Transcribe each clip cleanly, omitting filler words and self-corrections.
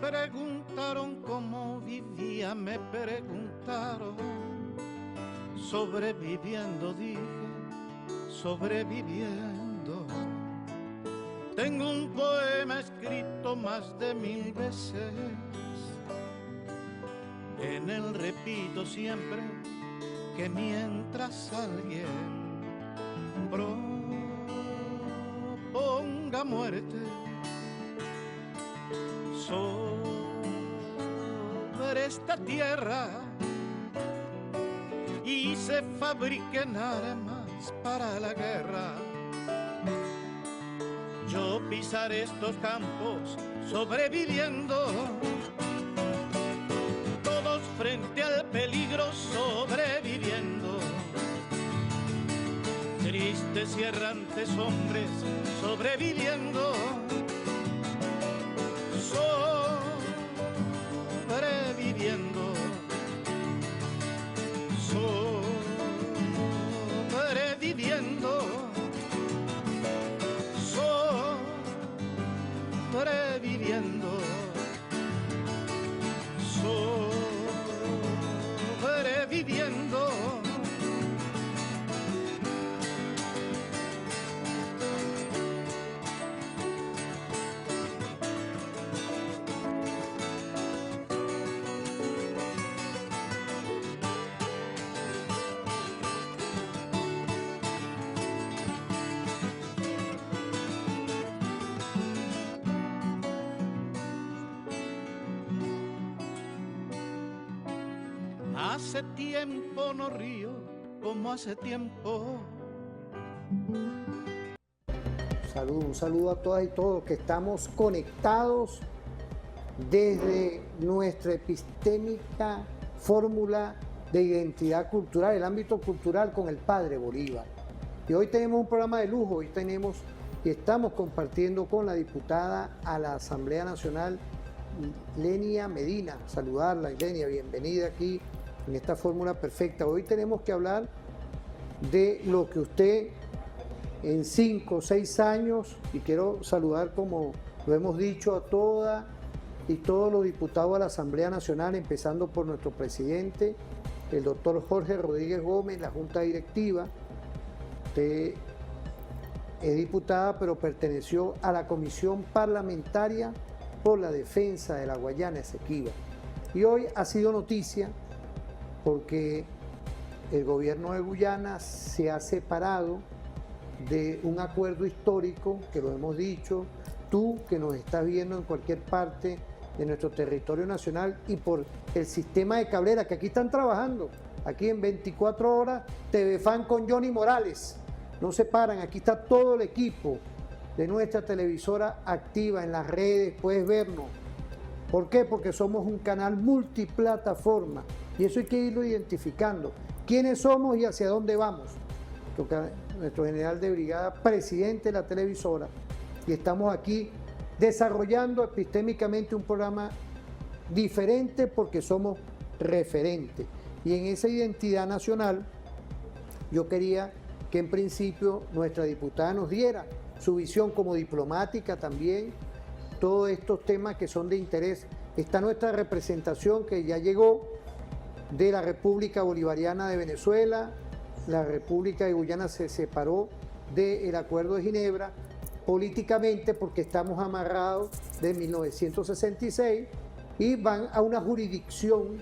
preguntaron cómo vivía, me preguntaron. Sobreviviendo, dije, sobreviviendo. Tengo un poema escrito más de 1000 veces. En él repito siempre que mientras alguien proponga muerte sobre esta tierra y se fabriquen armas para la guerra, yo pisaré estos campos sobreviviendo, todos frente al peligro sobreviviendo, tristes y errantes hombres sobreviviendo, sobreviviendo, sobreviviendo, sobreviviendo, sobreviviendo. Hace tiempo no río como hace tiempo. Un saludo a todas y todos que estamos conectados desde nuestra epistémica fórmula de identidad cultural, el ámbito cultural con el Padre Bolívar. Y hoy tenemos un programa de lujo, hoy tenemos y estamos compartiendo con la diputada a la Asamblea Nacional, Lenia Medina. Saludarla, Lenia, bienvenida aquí en esta fórmula perfecta. Hoy tenemos que hablar de lo que usted en 5 o 6 años, y quiero saludar, como lo hemos dicho, a todas y todos los diputados de la Asamblea Nacional, empezando por nuestro presidente, el doctor Jorge Rodríguez Gómez, la Junta Directiva. Usted es diputada, pero perteneció a la Comisión Parlamentaria por la Defensa de la Guayana Esequiba. Y hoy ha sido noticia porque el gobierno de Guyana se ha separado de un acuerdo histórico, que lo hemos dicho, tú que nos estás viendo en cualquier parte de nuestro territorio nacional y por el sistema de cablera, que aquí están trabajando, aquí en 24 horas, TV Fan con Johnny Morales, no se paran, aquí está todo el equipo de nuestra televisora activa en las redes, puedes vernos. ¿Por qué? Porque somos un canal multiplataforma y eso hay que irlo identificando. ¿Quiénes somos y hacia dónde vamos? Nuestro general de brigada, presidente de la televisora, y estamos aquí desarrollando epistémicamente un programa diferente porque somos referentes. Y en esa identidad nacional, yo quería que en principio nuestra diputada nos diera su visión como diplomática también, todos estos temas que son de interés. Está nuestra representación que ya llegó de la República Bolivariana de Venezuela. La República de Guyana se separó del Acuerdo de Ginebra políticamente porque estamos amarrados de 1966 y van a una jurisdicción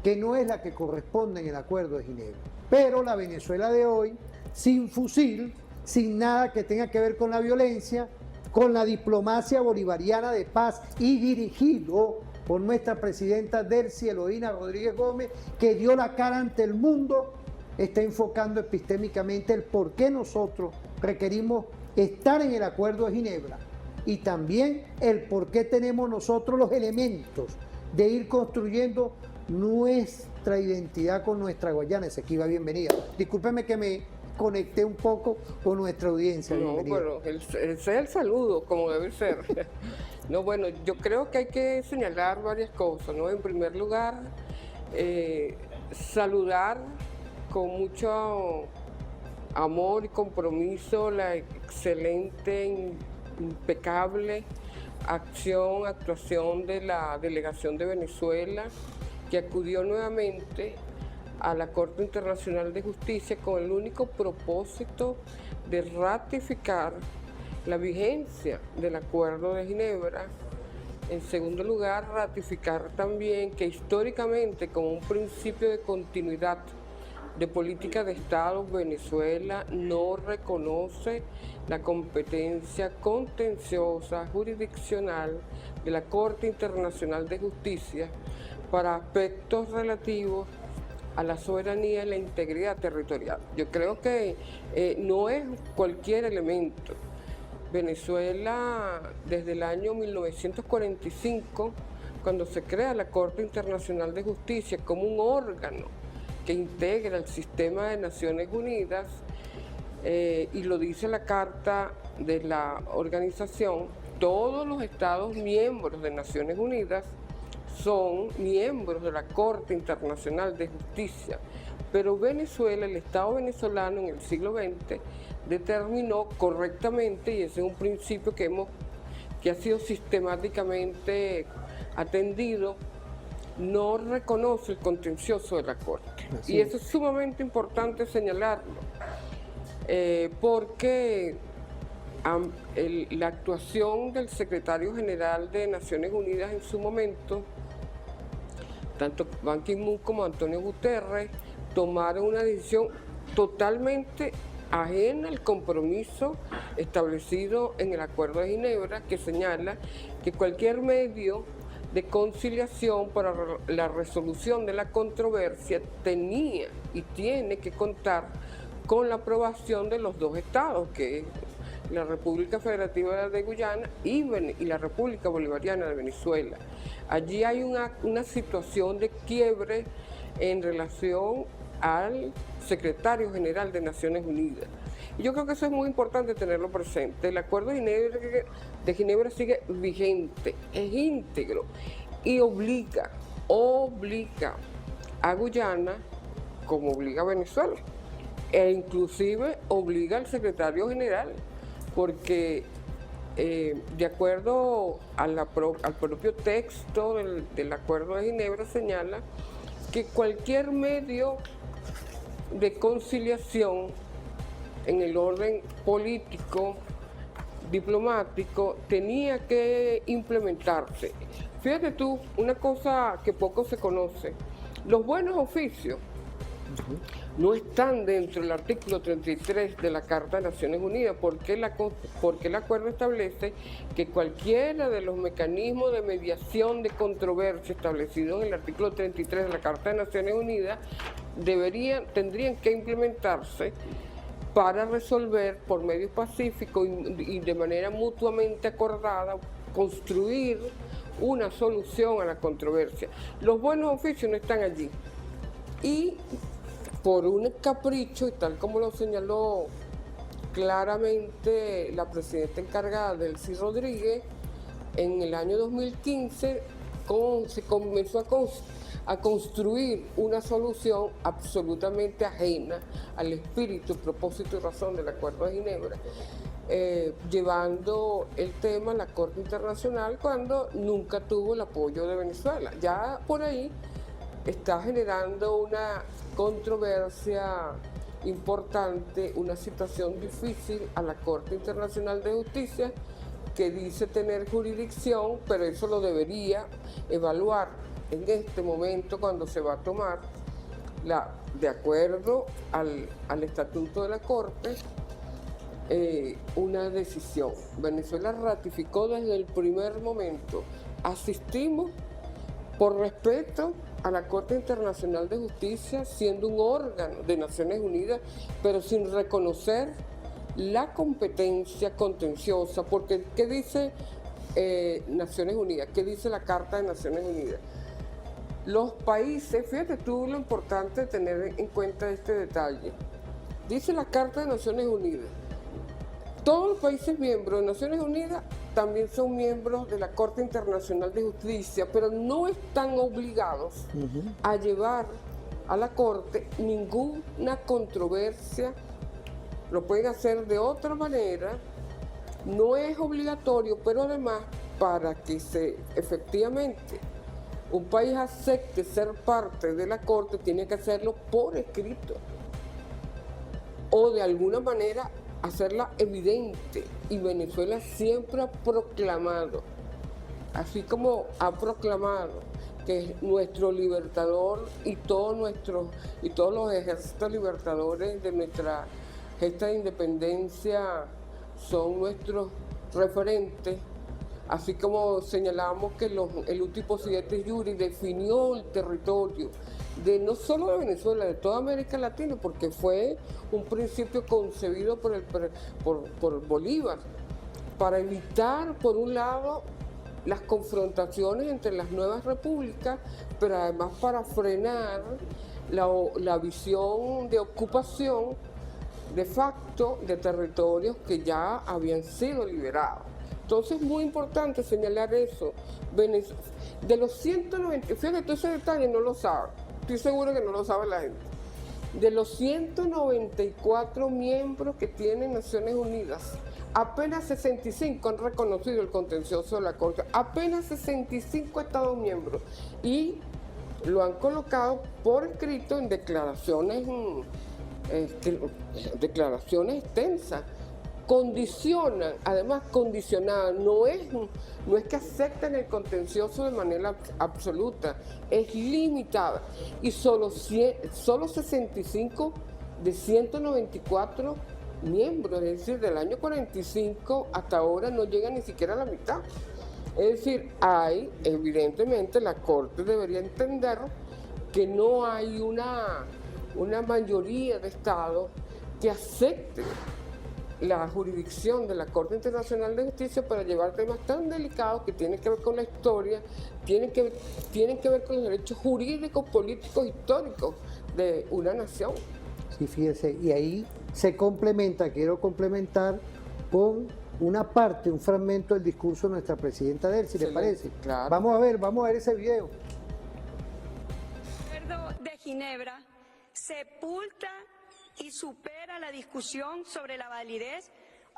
que no es la que corresponde en el Acuerdo de Ginebra. Pero la Venezuela de hoy, sin fusil, sin nada que tenga que ver con la violencia, con la diplomacia bolivariana de paz y dirigido por nuestra presidenta Delcy Eloína Rodríguez Gómez, que dio la cara ante el mundo, está enfocando epistémicamente el por qué nosotros requerimos estar en el Acuerdo de Ginebra y también el por qué tenemos nosotros los elementos de ir construyendo nuestra identidad con nuestra Guayana Esequiba. Bienvenida. Discúlpeme que me conecté un poco con nuestra audiencia. No, bueno, ese es el saludo, como debe ser. No, bueno, yo creo que hay que señalar varias cosas, ¿no? En primer lugar, saludar con mucho amor y compromiso la excelente, impecable actuación de la delegación de Venezuela, que acudió nuevamente a la Corte Internacional de Justicia con el único propósito de ratificar la vigencia del Acuerdo de Ginebra. En segundo lugar, ratificar también que históricamente, como un principio de continuidad de política de Estado, Venezuela no reconoce la competencia contenciosa jurisdiccional de la Corte Internacional de Justicia para aspectos relativos a la soberanía y la integridad territorial. Yo creo que no es cualquier elemento. Venezuela, desde el año 1945, cuando se crea la Corte Internacional de Justicia como un órgano que integra el sistema de Naciones Unidas, y lo dice la Carta de la organización, todos los Estados miembros de Naciones Unidas son miembros de la Corte Internacional de Justicia, pero Venezuela, el Estado venezolano en el siglo XX, determinó correctamente, y ese es un principio que ha sido sistemáticamente atendido, no reconoce el contencioso de la Corte. Y eso es sumamente importante señalarlo, porque la actuación del secretario general de Naciones Unidas en su momento, tanto Ban Ki-moon como Antonio Guterres, tomaron una decisión totalmente ajena al compromiso establecido en el Acuerdo de Ginebra, que señala que cualquier medio de conciliación para la resolución de la controversia tenía y tiene que contar con la aprobación de los dos estados, que es la República Federativa de Guyana y la República Bolivariana de Venezuela. Allí hay una situación de quiebre en relación al secretario general de Naciones Unidas. Y yo creo que eso es muy importante tenerlo presente. El Acuerdo de Ginebra sigue vigente, es íntegro y obliga a Guyana como obliga a Venezuela, e inclusive obliga al secretario general, porque de acuerdo al propio texto del Acuerdo de Ginebra señala que cualquier medio de conciliación en el orden político, diplomático, tenía que implementarse. Fíjate tú, una cosa que poco se conoce, los buenos oficios no están dentro del artículo 33 de la Carta de Naciones Unidas, porque el acuerdo establece que cualquiera de los mecanismos de mediación de controversia establecidos en el artículo 33 de la Carta de Naciones Unidas tendrían que implementarse para resolver por medios pacíficos y de manera mutuamente acordada, construir una solución a la controversia. Los buenos oficios no están allí. Y por un capricho, y tal como lo señaló claramente la presidenta encargada, Delcy Rodríguez, en el año 2015 se comenzó a construir una solución absolutamente ajena al espíritu, propósito y razón del Acuerdo de Ginebra, llevando el tema a la Corte Internacional cuando nunca tuvo el apoyo de Venezuela. Ya por ahí está generando una controversia importante, una situación difícil a la Corte Internacional de Justicia, que dice tener jurisdicción, pero eso lo debería evaluar en este momento cuando se va a tomar, de acuerdo al estatuto de la Corte, una decisión. Venezuela ratificó desde el primer momento. Asistimos por respeto a la Corte Internacional de Justicia, siendo un órgano de Naciones Unidas, pero sin reconocer la competencia contenciosa, porque ¿qué dice Naciones Unidas? ¿Qué dice la Carta de Naciones Unidas? Los países, fíjate tú lo importante de tener en cuenta este detalle, dice la Carta de Naciones Unidas, todos los países miembros de Naciones Unidas también son miembros de la Corte Internacional de Justicia, pero no están obligados a llevar a la Corte ninguna controversia. Lo pueden hacer de otra manera, no es obligatorio, pero además para que efectivamente un país acepte ser parte de la Corte, tiene que hacerlo por escrito o de alguna manera hacerla evidente, y Venezuela siempre ha proclamado, así como ha proclamado que nuestro libertador y todos los ejércitos libertadores de nuestra gesta de independencia son nuestros referentes, así como señalamos que el último 7 Yuri definió el territorio de no solo de Venezuela, de toda América Latina, porque fue un principio concebido por Bolívar, para evitar, por un lado, las confrontaciones entre las nuevas repúblicas, pero además para frenar la visión de ocupación de facto de territorios que ya habían sido liberados. Entonces es muy importante señalar eso. De los 190, fíjate, ese detalle no lo sabe, estoy seguro que no lo sabe la gente. De los 194 miembros que tienen Naciones Unidas, apenas 65 han reconocido el contencioso de la Corte, apenas 65 Estados miembros, y lo han colocado por escrito en declaraciones extensas. Condicionan, además condicionadas, no es que acepten el contencioso de manera absoluta, es limitada, y solo 65 de 194 miembros, es decir, del año 45 hasta ahora no llegan ni siquiera a la mitad. Es decir, evidentemente la Corte debería entender que no hay una mayoría de estados que acepte la jurisdicción de la Corte Internacional de Justicia para llevar temas tan delicados que tienen que ver con la historia, tienen que ver con los derechos jurídicos, políticos, históricos de una nación. Sí, fíjese, y ahí se complementa, quiero complementar con una parte, un fragmento del discurso de nuestra presidenta Delcy, ¿le parece? Claro. Vamos a ver ese video. El Acuerdo de Ginebra sepulta y supera la discusión sobre la validez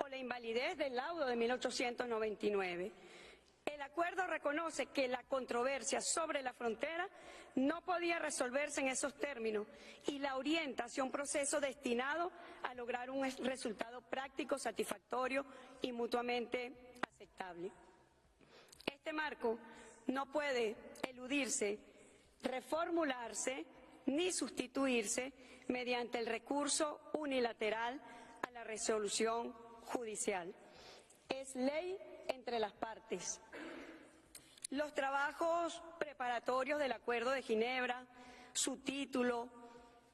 o la invalidez del laudo de 1899. El acuerdo reconoce que la controversia sobre la frontera no podía resolverse en esos términos y la orienta hacia un proceso destinado a lograr un resultado práctico, satisfactorio y mutuamente aceptable. Este marco no puede eludirse, reformularse ni sustituirse mediante el recurso unilateral a la resolución judicial. Es ley entre las partes. Los trabajos preparatorios del Acuerdo de Ginebra, su título,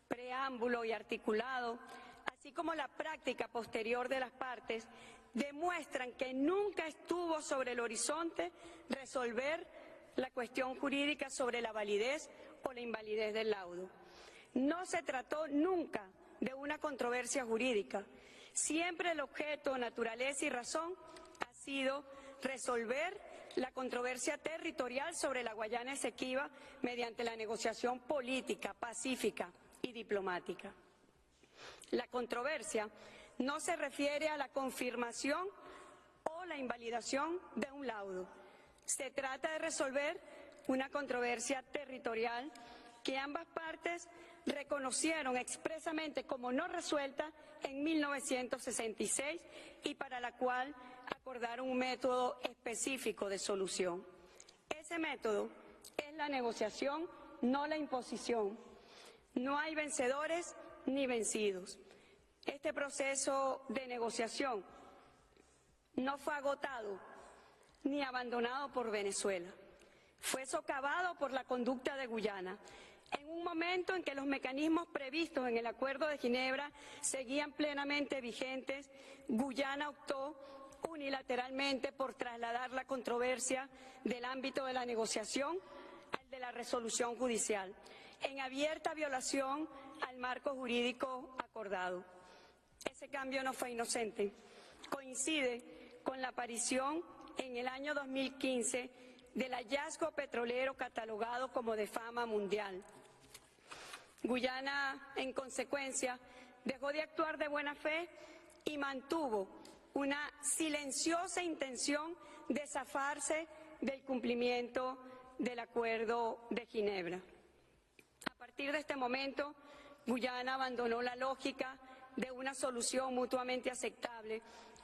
preámbulo y articulado, así como la práctica posterior de las partes, demuestran que nunca estuvo sobre el horizonte resolver la cuestión jurídica sobre la validez o la invalidez del laudo. No se trató nunca de una controversia jurídica. Siempre el objeto, naturaleza y razón ha sido resolver la controversia territorial sobre la Guayana Esequiba mediante la negociación política, pacífica y diplomática. La controversia no se refiere a la confirmación o la invalidación de un laudo. Se trata de resolver una controversia territorial que ambas partes reconocieron expresamente como no resuelta en 1966 y para la cual acordaron un método específico de solución. Ese método es la negociación, no la imposición. No hay vencedores ni vencidos. Este proceso de negociación no fue agotado ni abandonado por Venezuela. Fue socavado por la conducta de Guyana. En un momento en que los mecanismos previstos en el Acuerdo de Ginebra seguían plenamente vigentes, Guyana optó unilateralmente por trasladar la controversia del ámbito de la negociación al de la resolución judicial, en abierta violación al marco jurídico acordado. Ese cambio no fue inocente. Coincide con la aparición en el año 2015 del hallazgo petrolero catalogado como de fama mundial. Guyana, en consecuencia, dejó de actuar de buena fe y mantuvo una silenciosa intención de zafarse del cumplimiento del Acuerdo de Ginebra. A partir de este momento, Guyana abandonó la lógica de una solución mutuamente aceptable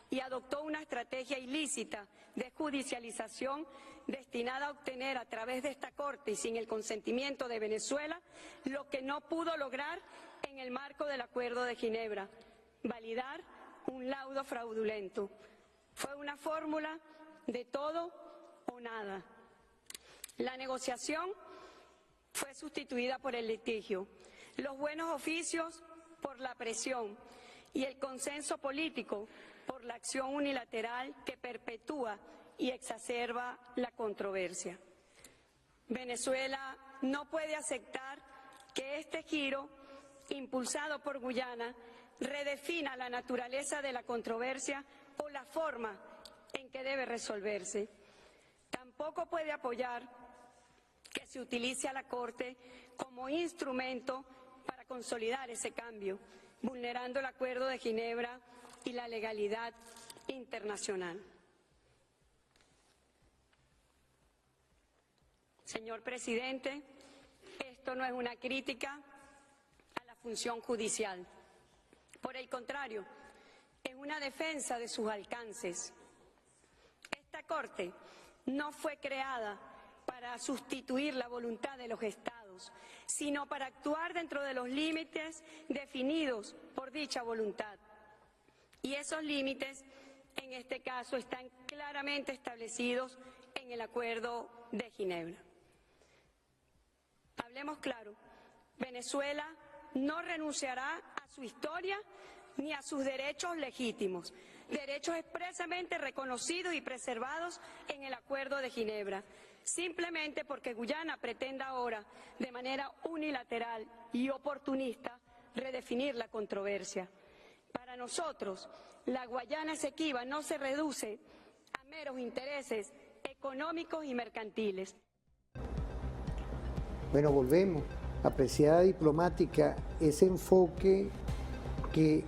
y adoptó una estrategia ilícita de judicialización destinada a obtener a través de esta Corte y sin el consentimiento de Venezuela lo que no pudo lograr en el marco del Acuerdo de Ginebra, validar un laudo fraudulento. Fue una fórmula de todo o nada. La negociación fue sustituida por el litigio, los buenos oficios por la presión y el consenso político por la acción unilateral que perpetúa y exacerba la controversia. Venezuela no puede aceptar que este giro, impulsado por Guyana, redefina la naturaleza de la controversia o la forma en que debe resolverse. Tampoco puede apoyar que se utilice a la Corte como instrumento para consolidar ese cambio, vulnerando el Acuerdo de Ginebra y la legalidad internacional. Señor presidente, esto no es una crítica a la función judicial. Por el contrario, es una defensa de sus alcances. Esta Corte no fue creada para sustituir la voluntad de los Estados, sino para actuar dentro de los límites definidos por dicha voluntad. Y esos límites, en este caso, están claramente establecidos en el Acuerdo de Ginebra. Hablemos claro, Venezuela no renunciará a su historia ni a sus derechos legítimos, derechos expresamente reconocidos y preservados en el Acuerdo de Ginebra, simplemente porque Guyana pretenda ahora, de manera unilateral y oportunista, redefinir la controversia. Para nosotros, la Guayana Esequiba no se reduce a meros intereses económicos y mercantiles. Bueno, volvemos. Apreciada diplomática, ese enfoque que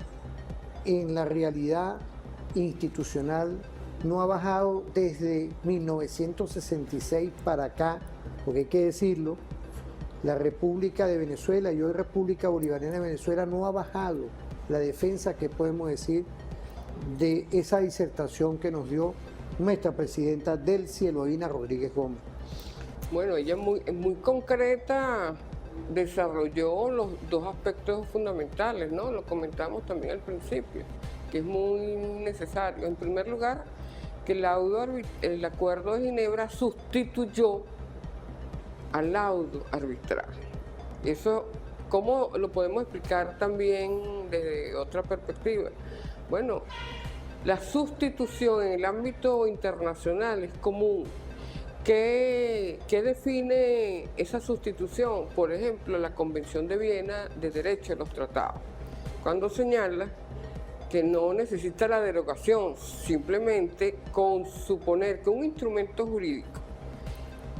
en la realidad institucional no ha bajado desde 1966 para acá, porque hay que decirlo, la República de Venezuela y hoy República Bolivariana de Venezuela no ha bajado la defensa, que podemos decir, de esa disertación que nos dio nuestra presidenta Delcy Eloína Rodríguez Gómez. Bueno, ella muy concreta desarrolló los dos aspectos fundamentales, ¿no? Lo comentamos también al principio, que es muy necesario. En primer lugar, que el Acuerdo de Ginebra sustituyó al laudo arbitral. Eso, ¿cómo lo podemos explicar también desde otra perspectiva? Bueno, la sustitución en el ámbito internacional es común. ¿Qué define esa sustitución? Por ejemplo, la Convención de Viena de Derecho de los Tratados, cuando señala que no necesita la derogación, simplemente con suponer que un instrumento jurídico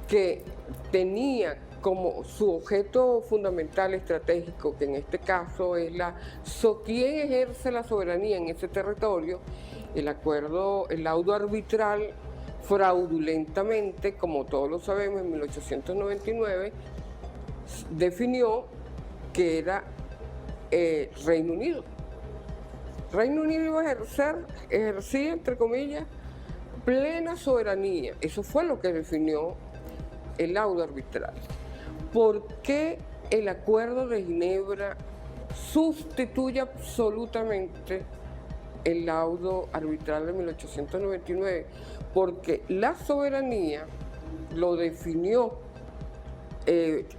que tenía como su objeto fundamental estratégico, que en este caso es quién ejerce la soberanía en ese territorio, el laudo arbitral fraudulentamente, como todos lo sabemos, en 1899, definió que era Reino Unido. Reino Unido iba a ejercía, entre comillas, plena soberanía. Eso fue lo que definió el laudo arbitral. ¿Por qué el Acuerdo de Ginebra sustituye absolutamente el laudo arbitral de 1899? Porque la soberanía lo definió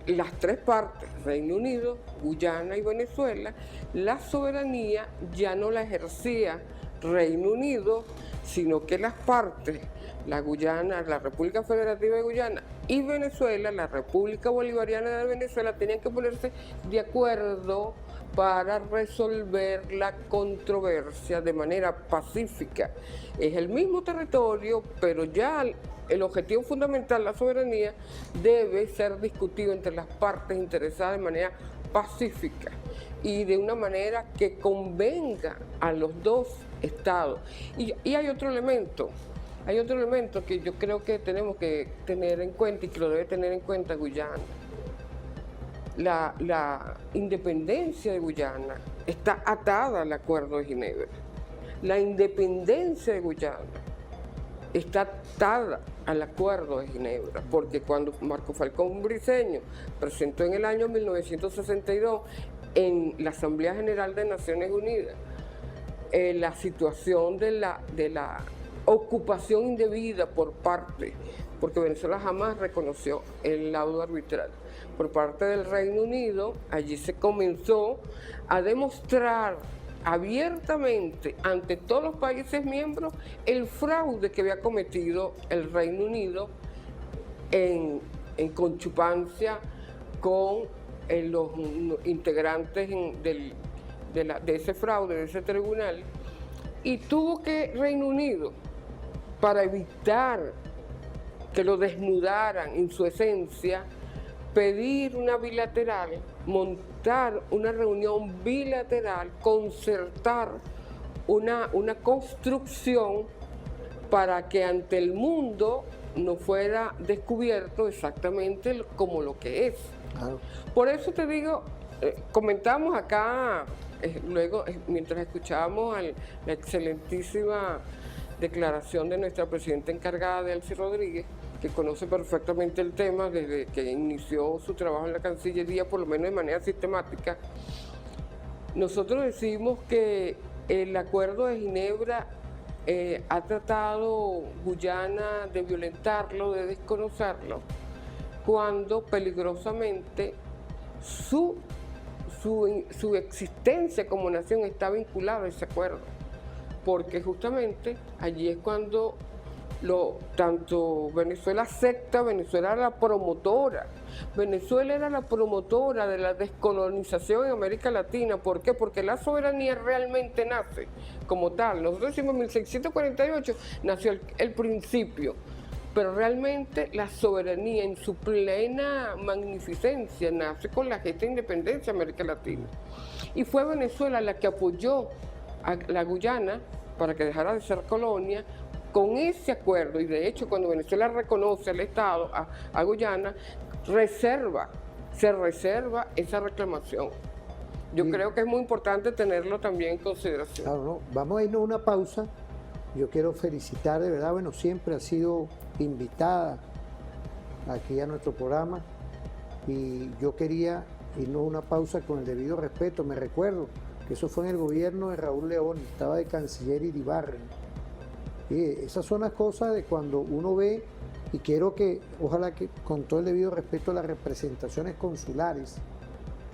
las tres partes, Reino Unido, Guyana y Venezuela. La soberanía ya no la ejercía Reino Unido, sino que las partes, la Guyana, la República Federativa de Guyana y Venezuela, la República Bolivariana de Venezuela, tenían que ponerse de acuerdo para resolver la controversia de manera pacífica. Es el mismo territorio, pero ya el objetivo fundamental, la soberanía, debe ser discutido entre las partes interesadas de manera pacífica y de una manera que convenga a los dos estados. Y hay otro elemento. Hay otro elemento que yo creo que tenemos que tener en cuenta y que lo debe tener en cuenta Guyana. La independencia de Guyana está atada al Acuerdo de Ginebra. La independencia de Guyana está atada al Acuerdo de Ginebra, porque cuando Marco Falcón Briceño presentó en el año 1962 en la Asamblea General de Naciones Unidas la situación de la ocupación indebida por parte, porque Venezuela jamás reconoció el laudo arbitral, por parte del Reino Unido, allí se comenzó a demostrar abiertamente ante todos los países miembros el fraude que había cometido el Reino Unido en conchupancia con los integrantes de ese fraude, de ese tribunal, y tuvo que Reino Unido, para evitar que lo desnudaran en su esencia, pedir una bilateral, montar una reunión bilateral, concertar una construcción para que ante el mundo no fuera descubierto exactamente como lo que es. Claro. Por eso te digo, comentamos acá, luego, mientras escuchábamos la excelentísima declaración de nuestra presidenta encargada, Delcy Rodríguez, que conoce perfectamente el tema desde que inició su trabajo en la Cancillería, por lo menos de manera sistemática. Nosotros decimos que el Acuerdo de Ginebra ha tratado Guyana de violentarlo, de desconocerlo, cuando peligrosamente su existencia como nación está vinculada a ese acuerdo, porque justamente allí es cuando tanto Venezuela acepta, Venezuela era la promotora de la descolonización en América Latina. ¿Por qué? Porque la soberanía realmente nace como tal. Nosotros decimos en 1648 nació el principio, pero realmente la soberanía en su plena magnificencia nace con la gesta de independencia de América Latina. Y fue Venezuela la que apoyó a la Guyana para que dejara de ser colonia con ese acuerdo, y de hecho cuando Venezuela reconoce al Estado, a Guyana, se reserva esa reclamación. Yo creo que es muy importante tenerlo también en consideración. Claro, no. Vamos a irnos a una pausa. Yo quiero felicitar, de verdad, bueno, siempre ha sido invitada aquí a nuestro programa, y yo quería irnos a una pausa con el debido respeto. Me recuerdo que eso fue en el gobierno de Raúl León, estaba de canciller Iribarren. Esas son las cosas de cuando uno ve, y quiero que, ojalá que con todo el debido respeto a las representaciones consulares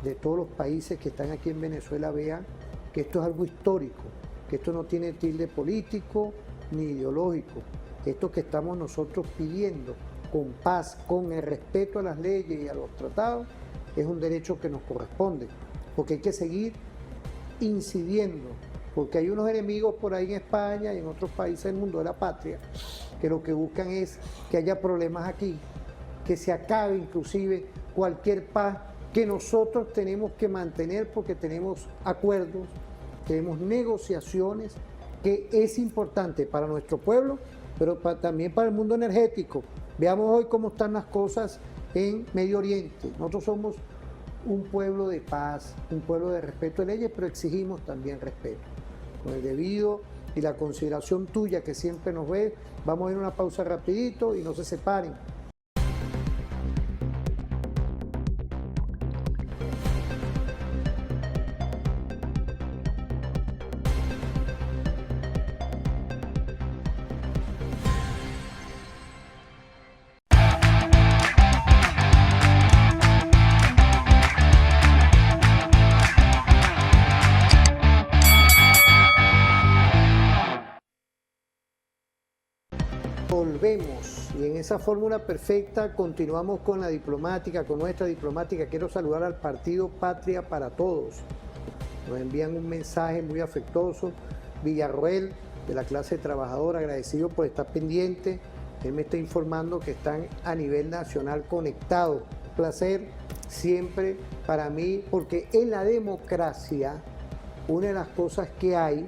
de todos los países que están aquí en Venezuela, vean que esto es algo histórico, que esto no tiene tilde político ni ideológico. Esto que estamos nosotros pidiendo con paz, con el respeto a las leyes y a los tratados, es un derecho que nos corresponde, porque hay que seguir incidiendo, porque hay unos enemigos por ahí en España y en otros países del mundo de la patria que lo que buscan es que haya problemas aquí, que se acabe inclusive cualquier paz que nosotros tenemos que mantener, porque tenemos acuerdos, tenemos negociaciones, que es importante para nuestro pueblo, pero también para el mundo energético. Veamos hoy cómo están las cosas en Medio Oriente. Nosotros somos un pueblo de paz, un pueblo de respeto de leyes, pero exigimos también respeto. Con el debido y la consideración tuya que siempre nos ves, vamos a ir a una pausa rapidito y no se separen. Volvemos, y en esa fórmula perfecta continuamos con la diplomática, con nuestra diplomática. Quiero saludar al partido Patria para Todos. Nos envían un mensaje muy afectuoso. Villarroel, de la clase trabajadora, agradecido por estar pendiente. Él me está informando que están a nivel nacional conectados. Un placer siempre para mí, porque en la democracia, una de las cosas que hay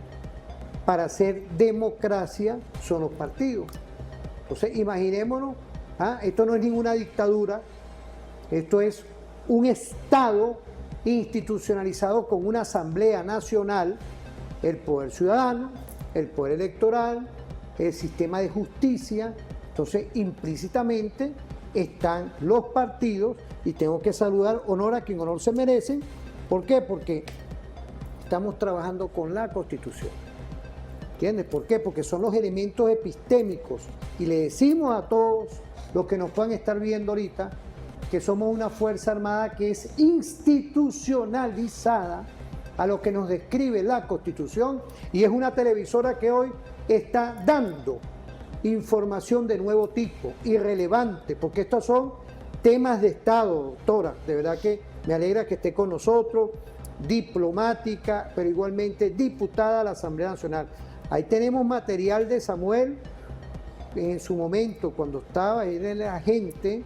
para hacer democracia son los partidos. Entonces, imaginémonos, esto no es ninguna dictadura, esto es un Estado institucionalizado con una Asamblea Nacional, el poder ciudadano, el poder electoral, el sistema de justicia. Entonces, implícitamente están los partidos, y tengo que saludar honor a quien honor se merece. ¿Por qué? Porque estamos trabajando con la Constitución. ¿Entiendes? ¿Por qué? Porque son los elementos epistémicos, y le decimos a todos los que nos puedan estar viendo ahorita que somos una Fuerza Armada que es institucionalizada a lo que nos describe la Constitución, y es una televisora que hoy está dando información de nuevo tipo, irrelevante, porque estos son temas de Estado, doctora. De verdad que me alegra que esté con nosotros, diplomática, pero igualmente diputada a la Asamblea Nacional. Ahí tenemos material de Samuel en su momento, cuando estaba, él era el agente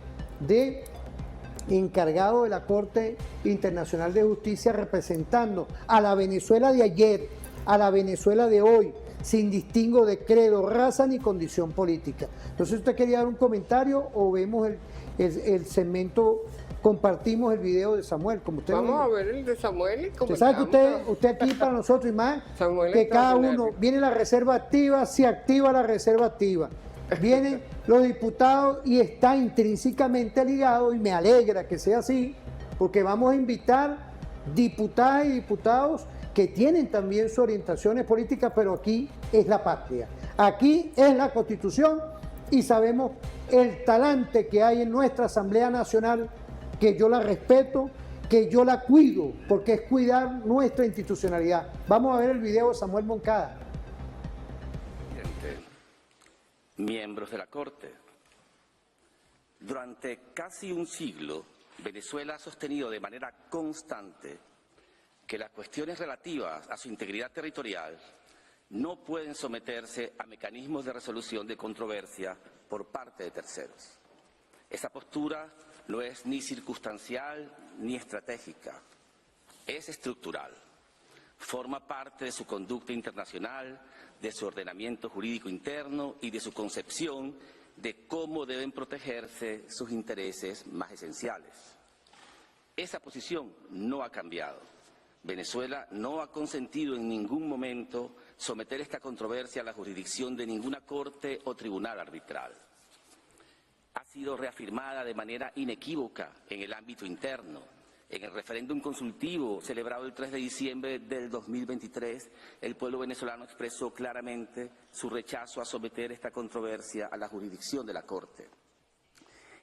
encargado de la Corte Internacional de Justicia, representando a la Venezuela de ayer, a la Venezuela de hoy, sin distingo de credo, raza ni condición política. Entonces, ¿usted quería dar un comentario o vemos el segmento, compartimos el video de Samuel? Como usted Vamos a ver el de Samuel. Usted sabe que usted aquí para nosotros, y más Samuel, que cada uno, viene la reserva activa, se activa la reserva activa. Vienen los diputados y está intrínsecamente ligado, y me alegra que sea así, porque vamos a invitar diputadas y diputados que tienen también sus orientaciones políticas, pero aquí es la patria, aquí es la Constitución, y sabemos el talante que hay en nuestra Asamblea Nacional, que yo la respeto, que yo la cuido, porque es cuidar nuestra institucionalidad. Vamos a ver el video de Samuel Moncada. Miembros de la Corte, durante casi un siglo, Venezuela ha sostenido de manera constante que las cuestiones relativas a su integridad territorial no pueden someterse a mecanismos de resolución de controversia por parte de terceros. Esa postura no es ni circunstancial ni estratégica, es estructural. Forma parte de su conducta internacional, de su ordenamiento jurídico interno y de su concepción de cómo deben protegerse sus intereses más esenciales. Esa posición no ha cambiado. Venezuela no ha consentido en ningún momento someter esta controversia a la jurisdicción de ninguna corte o tribunal arbitral. Ha sido reafirmada de manera inequívoca en el ámbito interno. En el referéndum consultivo celebrado el 3 de diciembre del 2023, el pueblo venezolano expresó claramente su rechazo a someter esta controversia a la jurisdicción de la Corte.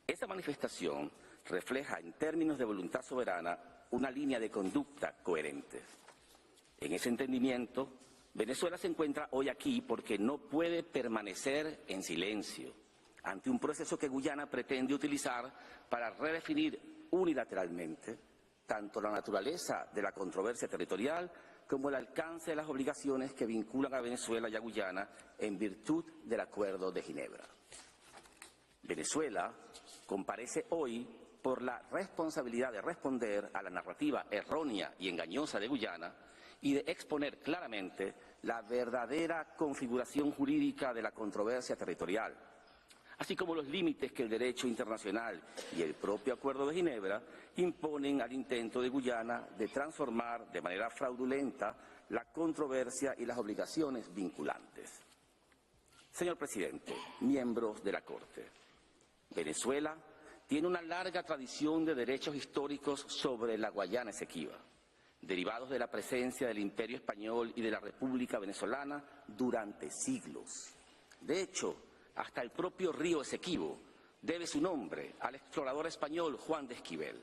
Esa manifestación refleja en términos de voluntad soberana una línea de conducta coherente. En ese entendimiento, Venezuela se encuentra hoy aquí porque no puede permanecer en silencio ante un proceso que Guyana pretende utilizar para redefinir unilateralmente tanto la naturaleza de la controversia territorial como el alcance de las obligaciones que vinculan a Venezuela y a Guyana en virtud del Acuerdo de Ginebra. Venezuela comparece hoy por la responsabilidad de responder a la narrativa errónea y engañosa de Guyana y de exponer claramente la verdadera configuración jurídica de la controversia territorial, así como los límites que el derecho internacional y el propio Acuerdo de Ginebra imponen al intento de Guyana de transformar de manera fraudulenta la controversia y las obligaciones vinculantes. Señor Presidente, miembros de la Corte, Venezuela tiene una larga tradición de derechos históricos sobre la Guayana Esequiba, derivados de la presencia del Imperio Español y de la República Venezolana durante siglos. De hecho, hasta el propio río Esequibo debe su nombre al explorador español Juan de Esquivel.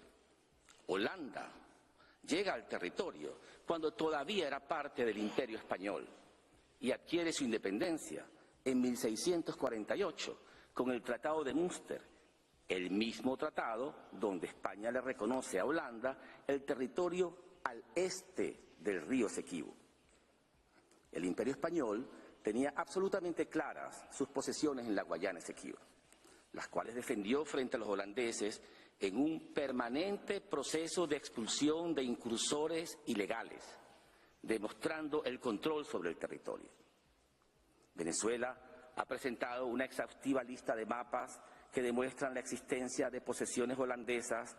Holanda llega al territorio cuando todavía era parte del Imperio Español y adquiere su independencia en 1648 con el Tratado de Münster, el mismo tratado donde España le reconoce a Holanda el territorio al este del río Esequibo. El Imperio Español tenía absolutamente claras sus posesiones en la Guayana Esequiba, las cuales defendió frente a los holandeses en un permanente proceso de expulsión de incursores ilegales, demostrando el control sobre el territorio. Venezuela ha presentado una exhaustiva lista de mapas que demuestran la existencia de posesiones holandesas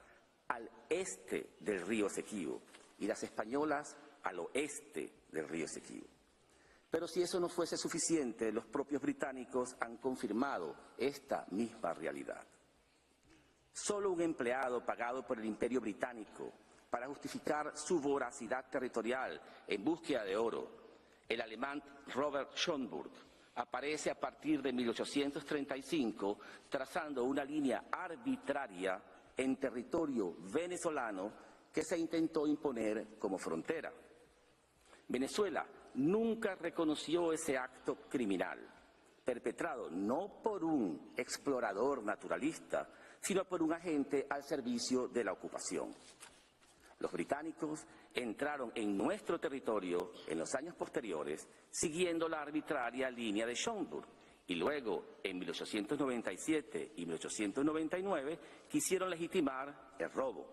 al este del río Esequibo y las españolas al oeste del río Esequibo. Pero si eso no fuese suficiente, los propios británicos han confirmado esta misma realidad. Solo un empleado pagado por el Imperio Británico para justificar su voracidad territorial en búsqueda de oro, el alemán Robert Schönburg, aparece a partir de 1835 trazando una línea arbitraria en territorio venezolano que se intentó imponer como frontera. Venezuela nunca reconoció ese acto criminal, perpetrado no por un explorador naturalista, sino por un agente al servicio de la ocupación. Los británicos entraron en nuestro territorio en los años posteriores siguiendo la arbitraria línea de Schönburg y luego, en 1897 y 1899, quisieron legitimar el robo.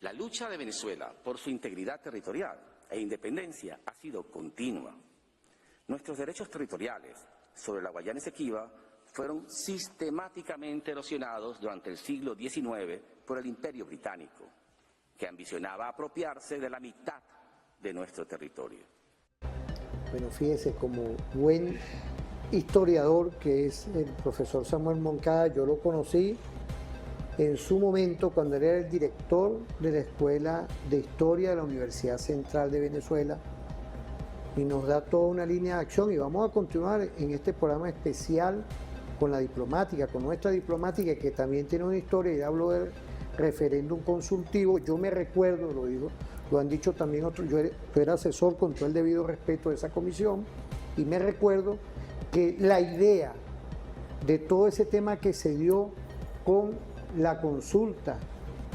La lucha de Venezuela por su integridad territorial e independencia ha sido continua. Nuestros derechos territoriales sobre la Guayana Esequiba fueron sistemáticamente erosionados durante el siglo XIX por el Imperio Británico, que ambicionaba apropiarse de la mitad de nuestro territorio. Bueno, fíjese, como buen historiador que es el profesor Samuel Moncada, yo lo conocí en su momento cuando él era el director de la Escuela de Historia de la Universidad Central de Venezuela y nos da toda una línea de acción y vamos a continuar en este programa especial con la diplomática, con nuestra diplomática que también tiene una historia y hablo del referéndum consultivo. Yo me recuerdo, lo han dicho también otros, yo era asesor con todo el debido respeto de esa comisión y me recuerdo que la idea de todo ese tema que se dio con la consulta,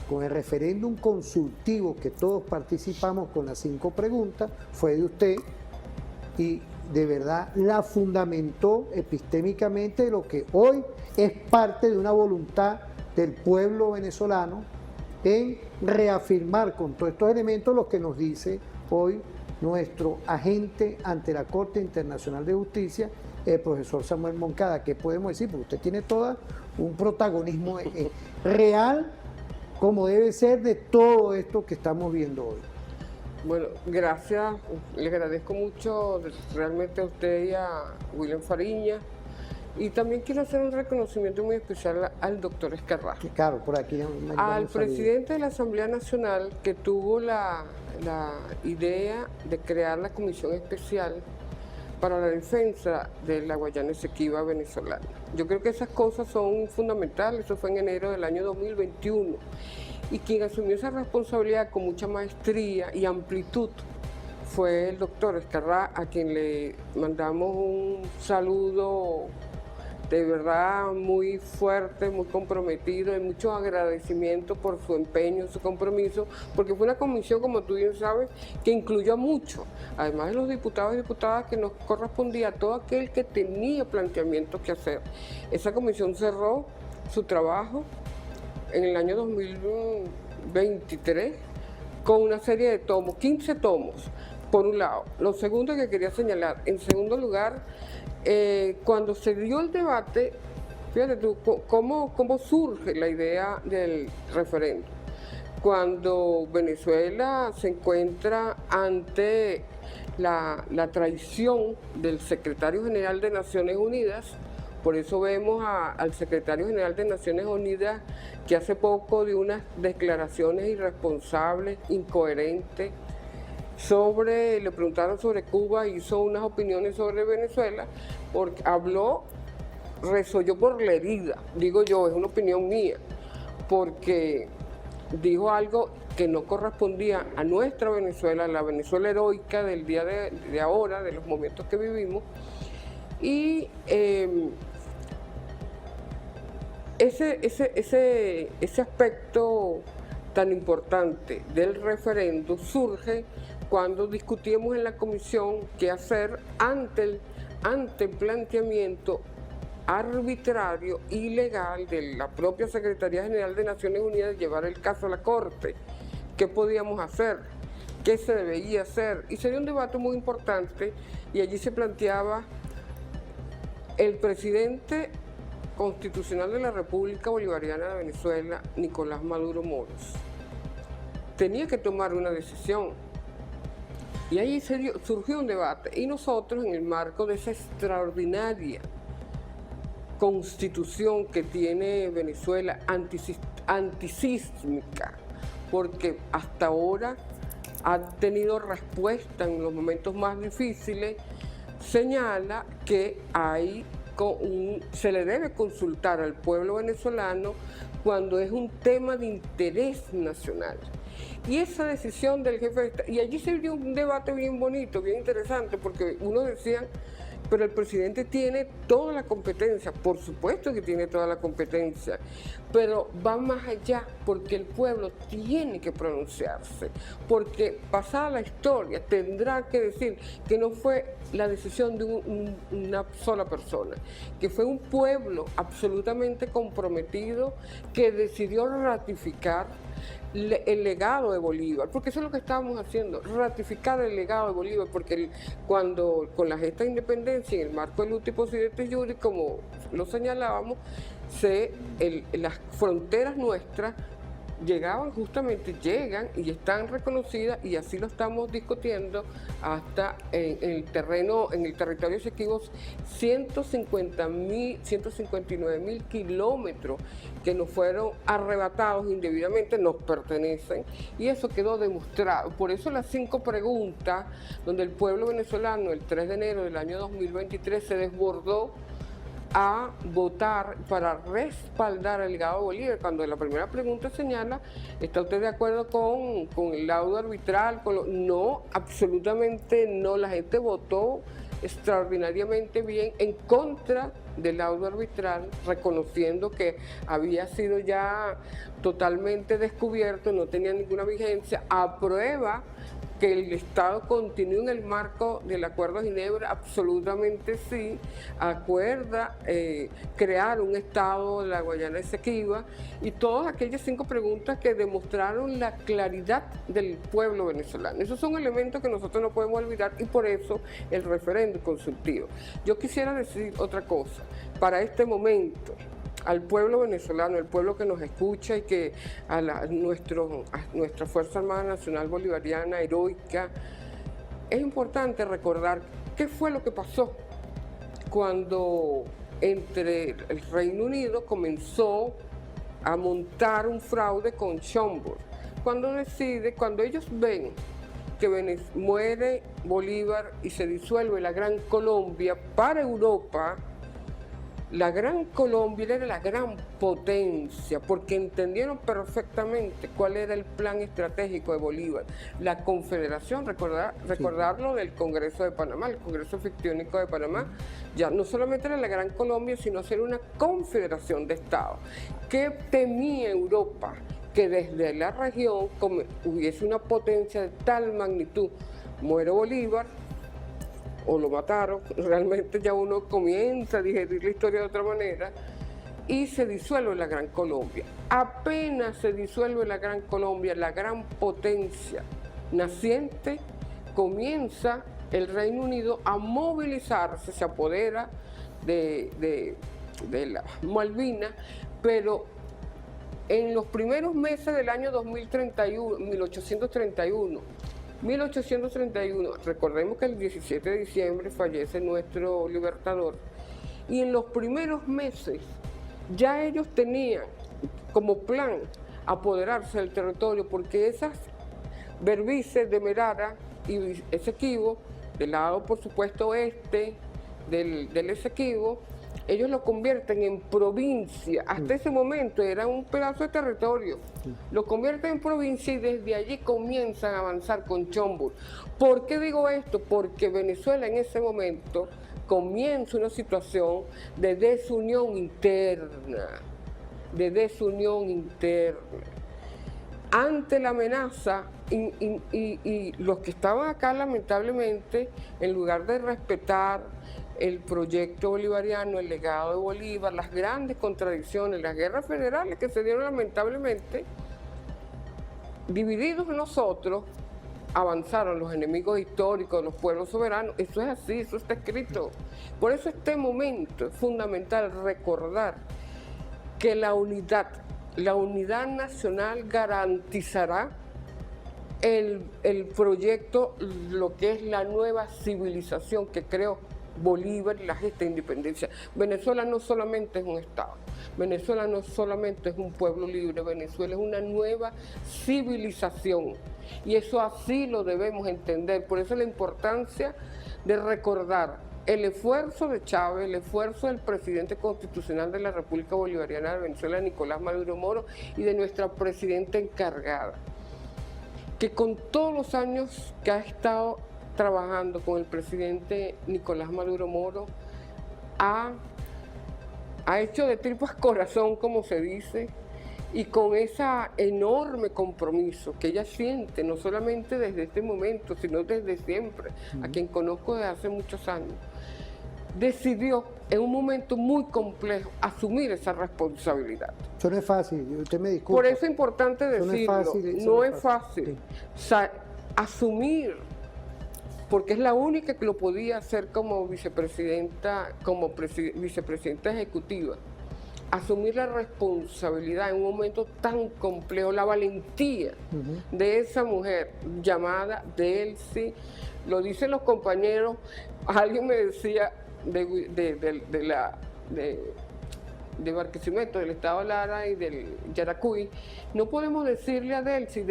con el referéndum consultivo que todos participamos con las 5 preguntas, fue de usted y de verdad la fundamentó epistémicamente lo que hoy es parte de una voluntad del pueblo venezolano en reafirmar con todos estos elementos lo que nos dice hoy nuestro agente ante la Corte Internacional de Justicia, el profesor Samuel Moncada. ¿Qué podemos decir? Porque usted tiene todo un protagonismo real, como debe ser, de todo esto que estamos viendo hoy. Bueno, gracias, le agradezco mucho realmente a usted y a William Fariña. Y también quiero hacer un reconocimiento muy especial al doctor Escarrá. Claro, por aquí. Al presidente de la Asamblea Nacional que tuvo la idea de crear la comisión especial para la defensa de la Guayana Esequiba venezolana. Yo creo que esas cosas son fundamentales, eso fue en enero del año 2021. Y quien asumió esa responsabilidad con mucha maestría y amplitud fue el doctor Escarrá, a quien le mandamos un saludo de verdad muy fuerte, muy comprometido y mucho agradecimiento por su empeño, su compromiso, porque fue una comisión, como tú bien sabes, que incluyó a muchos, además de los diputados y diputadas, que nos correspondía a todo aquel que tenía planteamientos que hacer. Esa comisión cerró su trabajo en el año 2023 con una serie de tomos, 15 tomos, por un lado. Lo segundo que quería señalar, en segundo lugar, cuando se dio el debate, fíjate tú, cómo surge la idea del referéndum. Cuando Venezuela se encuentra ante la traición del secretario general de Naciones Unidas, por eso vemos al secretario general de Naciones Unidas que hace poco dio unas declaraciones irresponsables, incoherentes, le preguntaron sobre Cuba, hizo unas opiniones sobre Venezuela, porque resolló por la herida, digo yo, es una opinión mía, porque dijo algo que no correspondía a nuestra Venezuela, a la Venezuela heroica del día de ahora, de los momentos que vivimos, y ese aspecto tan importante del referéndum surge cuando discutimos en la comisión qué hacer ante el planteamiento arbitrario, ilegal de la propia Secretaría General de Naciones Unidas de llevar el caso a la Corte. ¿Qué podíamos hacer? ¿Qué se debía hacer? Y sería un debate muy importante y allí se planteaba el presidente constitucional de la República Bolivariana de Venezuela, Nicolás Maduro Moros, tenía que tomar una decisión. Y ahí surgió un debate. Y nosotros, en el marco de esa extraordinaria constitución que tiene Venezuela, antisísmica, porque hasta ahora ha tenido respuesta en los momentos más difíciles, señala que se le debe consultar al pueblo venezolano cuando es un tema de interés nacional. Y esa decisión del jefe de Estado, y allí se dio un debate bien bonito, bien interesante, porque uno decía, pero el presidente tiene toda la competencia, por supuesto que tiene toda la competencia, pero va más allá, porque el pueblo tiene que pronunciarse, porque pasada la historia tendrá que decir que no fue la decisión de una sola persona, que fue un pueblo absolutamente comprometido que decidió ratificar el legado de Bolívar, porque eso es lo que estábamos haciendo, ratificar el legado de Bolívar, porque cuando con la gesta de independencia, en el marco del Uti Possidetis Iuris, como lo señalábamos, las fronteras nuestras llegan y están reconocidas, y así lo estamos discutiendo hasta en el territorio Esequibo, 159.000 kilómetros que nos fueron arrebatados indebidamente, nos pertenecen, y eso quedó demostrado. Por eso las 5 preguntas, donde el pueblo venezolano el 3 de enero del año 2023 se desbordó a votar para respaldar el legado de Bolívar, cuando la primera pregunta señala, ¿está usted de acuerdo con el laudo arbitral? No, absolutamente no. La gente votó extraordinariamente bien en contra del laudo arbitral, reconociendo que había sido ya totalmente descubierto, no tenía ninguna vigencia, aprueba que el Estado continúe en el marco del Acuerdo de Ginebra, absolutamente sí, acuerda crear un Estado de la Guayana Esequiba, y todas aquellas 5 preguntas que demostraron la claridad del pueblo venezolano. Esos son elementos que nosotros no podemos olvidar, y por eso el referéndum consultivo. Yo quisiera decir otra cosa, para este momento, al pueblo venezolano, el pueblo que nos escucha, y que a nuestra Fuerza Armada Nacional Bolivariana heroica, es importante recordar qué fue lo que pasó cuando entre el Reino Unido comenzó a montar un fraude con Schomburg. Cuando ellos ven que muere Bolívar y se disuelve la Gran Colombia para Europa, la Gran Colombia era la gran potencia, porque entendieron perfectamente cuál era el plan estratégico de Bolívar. La confederación, recordarlo del Congreso de Panamá, el Congreso Fictiónico de Panamá, ya no solamente era la Gran Colombia, sino ser una confederación de estados. ¿Qué temía Europa? Que desde la región hubiese una potencia de tal magnitud. Muere Bolívar, o lo mataron, realmente ya uno comienza a digerir la historia de otra manera, y se disuelve la Gran Colombia. Apenas se disuelve la Gran Colombia, la gran potencia naciente, comienza el Reino Unido a movilizarse, se apodera de las Malvinas, pero en los primeros meses del año 1831, recordemos que el 17 de diciembre fallece nuestro libertador, y en los primeros meses ya ellos tenían como plan apoderarse del territorio, porque esas Berbices de Merara y Esequibo, del lado por supuesto oeste del Esequibo, ellos lo convierten en provincia. Hasta ese momento era un pedazo de territorio. Lo convierten en provincia, y desde allí comienzan a avanzar con Schomburg. ¿Por qué digo esto? Porque Venezuela en ese momento comienza una situación de desunión interna. Ante la amenaza, y los que estaban acá, lamentablemente, en lugar de respetar el proyecto bolivariano, el legado de Bolívar, las grandes contradicciones, las guerras federales que se dieron lamentablemente, divididos nosotros, avanzaron los enemigos históricos de los pueblos soberanos. Eso es así, eso está escrito. Por eso este momento es fundamental recordar que la unidad nacional garantizará el proyecto, lo que es la nueva civilización que creó Bolívar y la gesta de independencia. Venezuela no solamente es un Estado, Venezuela no solamente es un pueblo libre, Venezuela es una nueva civilización. Y eso así lo debemos entender. Por eso la importancia de recordar el esfuerzo de Chávez, el esfuerzo del presidente constitucional de la República Bolivariana de Venezuela, Nicolás Maduro Moro, y de nuestra presidenta encargada, que con todos los años que ha estado trabajando con el presidente Nicolás Maduro Moro, ha hecho de tripas corazón, como se dice, y con ese enorme compromiso que ella siente, no solamente desde este momento, sino desde siempre, a quien conozco desde hace muchos años, decidió en un momento muy complejo asumir esa responsabilidad. Eso no es fácil, usted me disculpa. Por eso es importante decirlo, no es fácil. Asumir, porque es la única que lo podía hacer como vicepresidenta, vicepresidenta ejecutiva, asumir la responsabilidad en un momento tan complejo, la valentía de esa mujer llamada Delcy. Lo dicen los compañeros, alguien me decía de Barquisimeto, del estado Lara y del Yaracuy, no podemos decirle a Delcy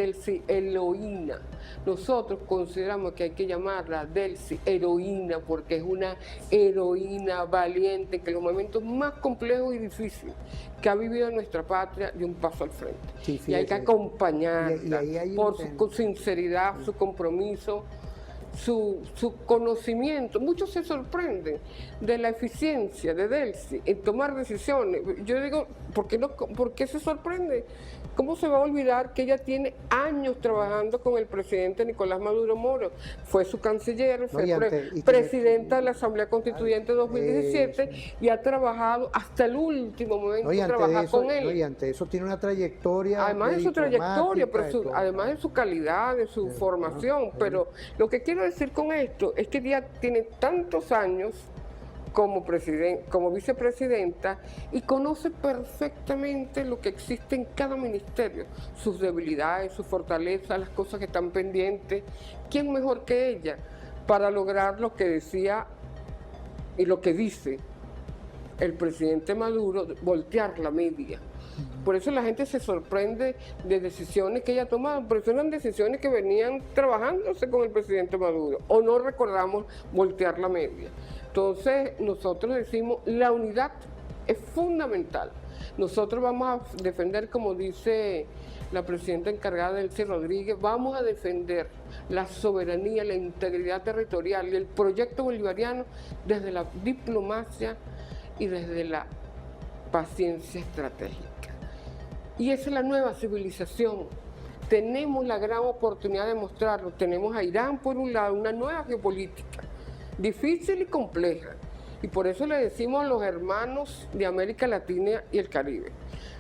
heroína. Nosotros consideramos que hay que llamarla Delcy heroína, porque es una heroína valiente que en los momentos más complejos y difíciles que ha vivido nuestra patria dio un paso al frente. Sí, y hay que acompañarla por su sinceridad, su compromiso, su conocimiento. Muchos se sorprenden de la eficiencia de Delcy en tomar decisiones. Yo digo, ¿por qué se sorprende? ¿Cómo se va a olvidar que ella tiene años trabajando con el presidente Nicolás Maduro Moro? Fue su canciller, fue presidenta de la Asamblea Constituyente 2017 y ha trabajado hasta el último momento trabajar con él. Y ante eso tiene una trayectoria. Además de su trayectoria, pero además de su calidad, de su formación. Pero lo que quiero decir con esto es que ella tiene tantos años como vicepresidenta y conoce perfectamente lo que existe en cada ministerio, sus debilidades, sus fortalezas, las cosas que están pendientes. ¿Quién mejor que ella para lograr lo que decía y lo que dice el presidente Maduro, voltear la media? Por eso la gente se sorprende de decisiones que ella ha tomado, pero eran decisiones que venían trabajándose con el presidente Maduro, o no recordamos voltear la media. Entonces nosotros decimos, la unidad es fundamental. Nosotros vamos a defender, como dice la presidenta encargada Delcy Rodríguez, vamos a defender la soberanía, la integridad territorial y el proyecto bolivariano desde la diplomacia y desde la paciencia estratégica. Y esa es la nueva civilización. Tenemos la gran oportunidad de mostrarlo. Tenemos a Irán por un lado, una nueva geopolítica, difícil y compleja. Y por eso le decimos a los hermanos de América Latina y el Caribe,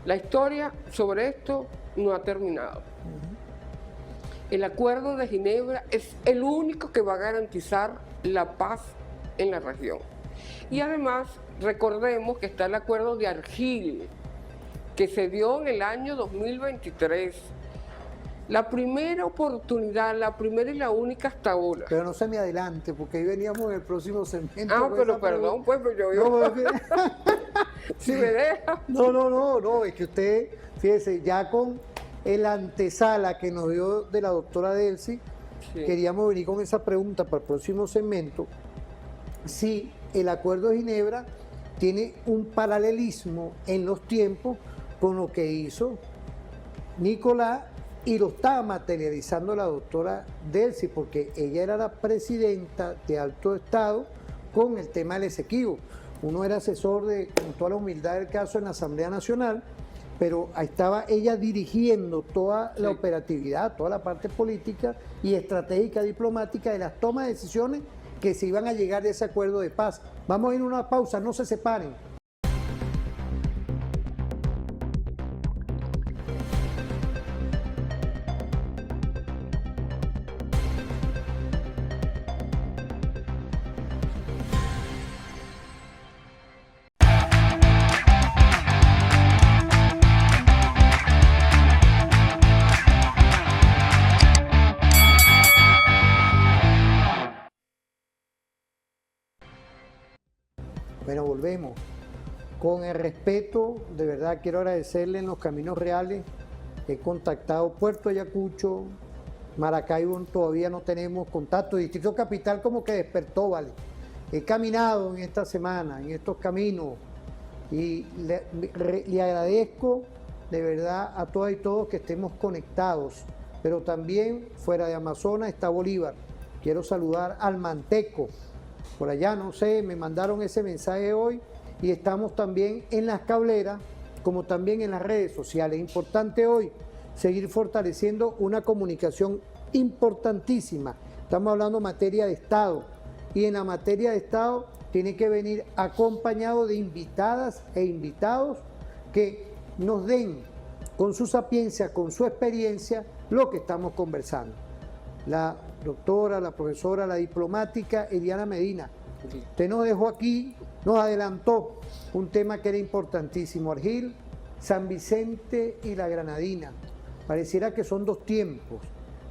la historia sobre esto no ha terminado. El Acuerdo de Ginebra es el único que va a garantizar la paz en la región. Y además, recordemos que está el Acuerdo de Argel, que se dio en el año 2023. La primera oportunidad, la primera y la única hasta ahora. Pero no se me adelante, porque ahí veníamos en el próximo segmento. Pero perdón, pues yo... Si me deja. No, es que usted, fíjese, ya con el antesala que nos dio de la doctora Delcy, queríamos venir con esa pregunta para el próximo segmento, si el Acuerdo de Ginebra tiene un paralelismo en los tiempos con lo que hizo Nicolás y lo estaba materializando la doctora Delcy, porque ella era la presidenta de Alto Estado con el tema del Esequibo. Uno era asesor con toda la humildad del caso en la Asamblea Nacional, pero ahí estaba ella dirigiendo toda la operatividad, toda la parte política y estratégica diplomática de las tomas de decisiones que se iban a llegar a ese acuerdo de paz. Vamos a ir a una pausa, no se separen. volvemos. Con el respeto, de verdad quiero agradecerle en los Caminos Reales. He contactado Puerto Ayacucho, Maracaibo todavía no tenemos contacto. Distrito Capital como que despertó, ¿vale? He caminado en esta semana, en estos caminos, y le agradezco de verdad a todas y todos que estemos conectados. Pero también fuera de Amazonas está Bolívar. Quiero saludar al Manteco. Por allá, no sé, me mandaron ese mensaje hoy. Y estamos también en las cableras, como también en las redes sociales. Importante hoy seguir fortaleciendo una comunicación importantísima. Estamos hablando de materia de Estado. Y en la materia de Estado tiene que venir acompañado de invitadas e invitados que nos den con su sapiencia, con su experiencia, lo que estamos conversando. La doctora, la profesora, la diplomática Eliana Medina. Usted nos dejó aquí, nos adelantó un tema que era importantísimo. Argil, San Vicente y la Granadina. Pareciera que son dos tiempos.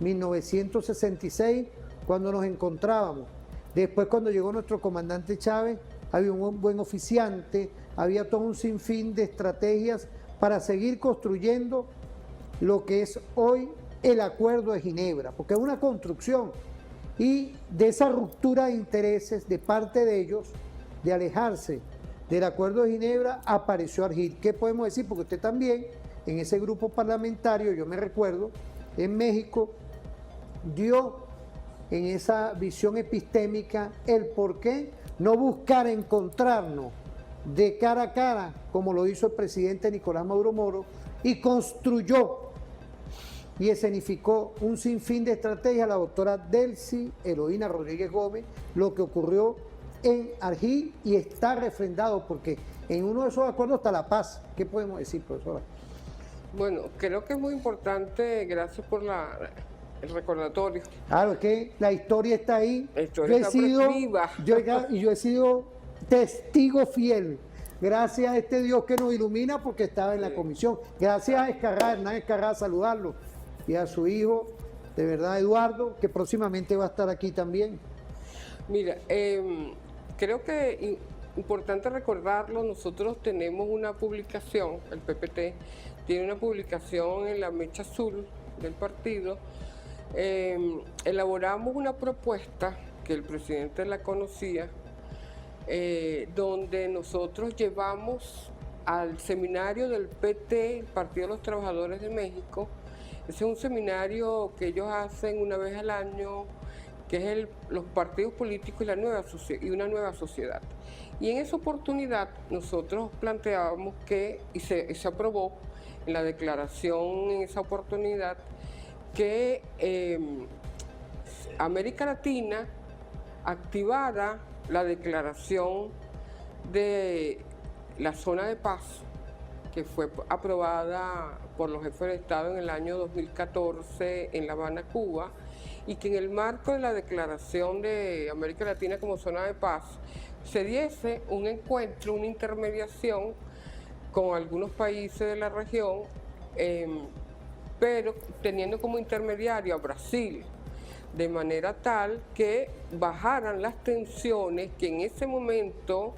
1966, cuando nos encontrábamos. Después, cuando llegó nuestro comandante Chávez, había un buen oficiante, había todo un sinfín de estrategias para seguir construyendo lo que es hoy el Acuerdo de Ginebra, porque es una construcción. Y de esa ruptura de intereses de parte de ellos, de alejarse del Acuerdo de Ginebra, apareció Argil. ¿Qué podemos decir? Porque usted también, en ese grupo parlamentario, yo me recuerdo, en México, dio en esa visión epistémica el por qué no buscar encontrarnos de cara a cara, como lo hizo el presidente Nicolás Maduro Moro, y construyó y escenificó un sinfín de estrategias la doctora Delcy Eloína Rodríguez Gómez, lo que ocurrió en Argil, y está refrendado porque en uno de esos acuerdos está la paz. ¿Qué podemos decir, profesora? Bueno, creo que es muy importante, gracias por el recordatorio. Claro, es que la historia está ahí. La historia está viva. Yo he sido testigo fiel, gracias a este Dios que nos ilumina, porque estaba en la comisión. Gracias a Hernán Escarrá, saludarlo, y a su hijo, de verdad, Eduardo, que próximamente va a estar aquí también. Mira, creo que importante recordarlo, nosotros tenemos una publicación, el PPT tiene una publicación en la mecha azul del partido. Elaboramos una propuesta que el presidente la conocía, donde nosotros llevamos al seminario del PT, el Partido de los Trabajadores de México. Ese es un seminario que ellos hacen una vez al año, que es los partidos políticos y una nueva sociedad. Y en esa oportunidad nosotros planteábamos que, y se aprobó en la declaración en esa oportunidad, que América Latina activara la declaración de la zona de paz, que fue aprobada por los jefes de Estado en el año 2014 en La Habana, Cuba, y que en el marco de la declaración de América Latina como zona de paz se diese un encuentro, una intermediación con algunos países de la región, pero teniendo como intermediario a Brasil, de manera tal que bajaran las tensiones que en ese momento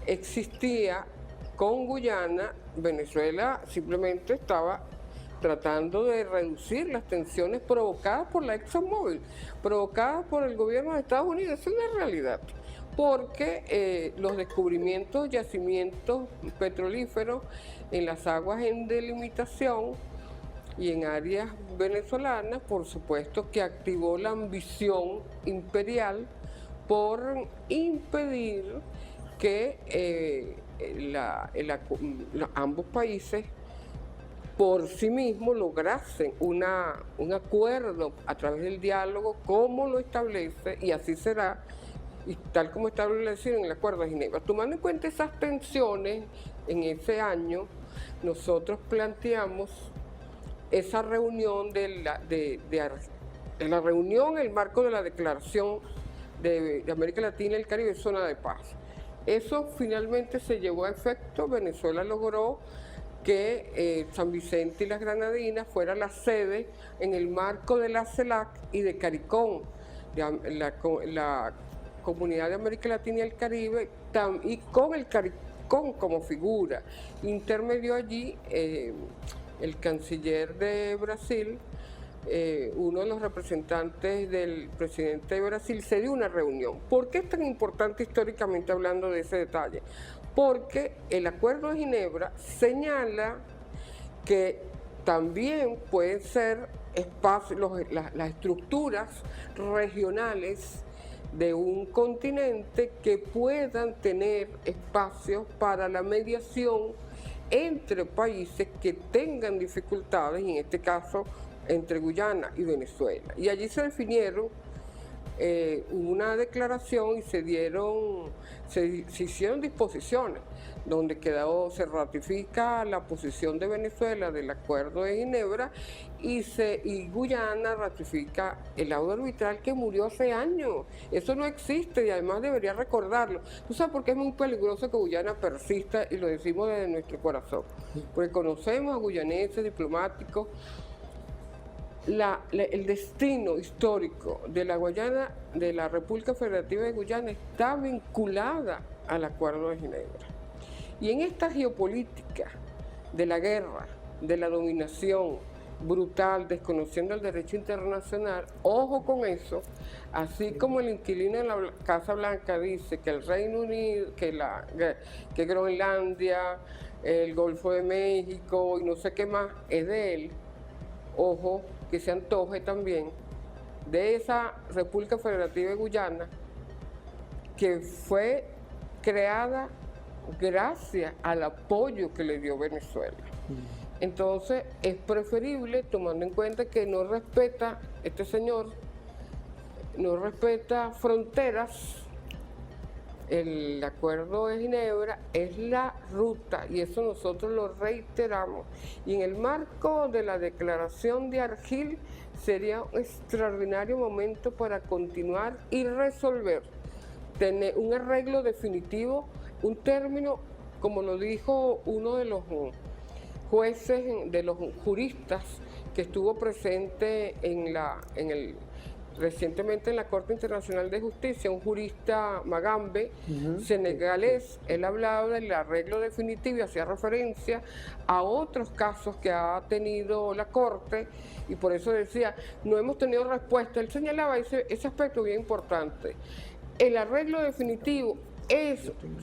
existía con Guyana. Venezuela simplemente estaba tratando de reducir las tensiones provocadas por la ExxonMobil, provocadas por el gobierno de Estados Unidos. Esa es la realidad, porque los descubrimientos de yacimientos petrolíferos en las aguas en delimitación y en áreas venezolanas, por supuesto que activó la ambición imperial por impedir que ambos países por sí mismos lograsen un acuerdo a través del diálogo, como lo establece, y así será, y tal como está establecido en el Acuerdo de Ginebra. Tomando en cuenta esas tensiones, en ese año nosotros planteamos esa reunión la reunión en el marco de la Declaración de América Latina y el Caribe, zona de paz. Eso finalmente se llevó a efecto. Venezuela logró que San Vicente y las Granadinas fuera la sede en el marco de la CELAC y de CARICOM, la Comunidad de América Latina y el Caribe, y con el CARICOM como figura. Intermedió allí el canciller de Brasil, uno de los representantes del presidente de Brasil, se dio una reunión. ¿Por qué es tan importante históricamente hablando de ese detalle? Porque el Acuerdo de Ginebra señala que también pueden ser espacios, las estructuras regionales de un continente que puedan tener espacios para la mediación entre países que tengan dificultades, y en este caso entre Guyana y Venezuela. Y allí se definieron una declaración y se hicieron disposiciones donde se ratifica la posición de Venezuela del Acuerdo de Ginebra y Guyana ratifica el laudo arbitral que murió hace años. Eso no existe y además debería recordarlo. ¿Tú sabes por qué es muy peligroso que Guyana persista? Y lo decimos desde nuestro corazón. Porque conocemos a guyaneses diplomáticos. El destino histórico de la Guayana, de la República Federativa de Guyana, está vinculada al Acuerdo de Ginebra. Y en esta geopolítica de la guerra, de la dominación brutal, desconociendo el derecho internacional, ojo con eso, así como el inquilino de la Casa Blanca dice que el Reino Unido, que Groenlandia, el Golfo de México y no sé qué más es de él, ojo, que se antoje también de esa República Federativa de Guyana, que fue creada gracias al apoyo que le dio Venezuela. Entonces es preferible, tomando en cuenta que no respeta, este señor no respeta fronteras. El Acuerdo de Ginebra es la ruta y eso nosotros lo reiteramos. Y en el marco de la declaración de Argel sería un extraordinario momento para continuar y resolver, tener un arreglo definitivo, un término, como lo dijo uno de los jueces, de los juristas que estuvo presente recientemente en la Corte Internacional de Justicia, un jurista Magambe, senegalés. Él hablaba del arreglo definitivo y hacía referencia a otros casos que ha tenido la Corte y por eso decía, no hemos tenido respuesta. Él señalaba ese aspecto bien importante. El arreglo definitivo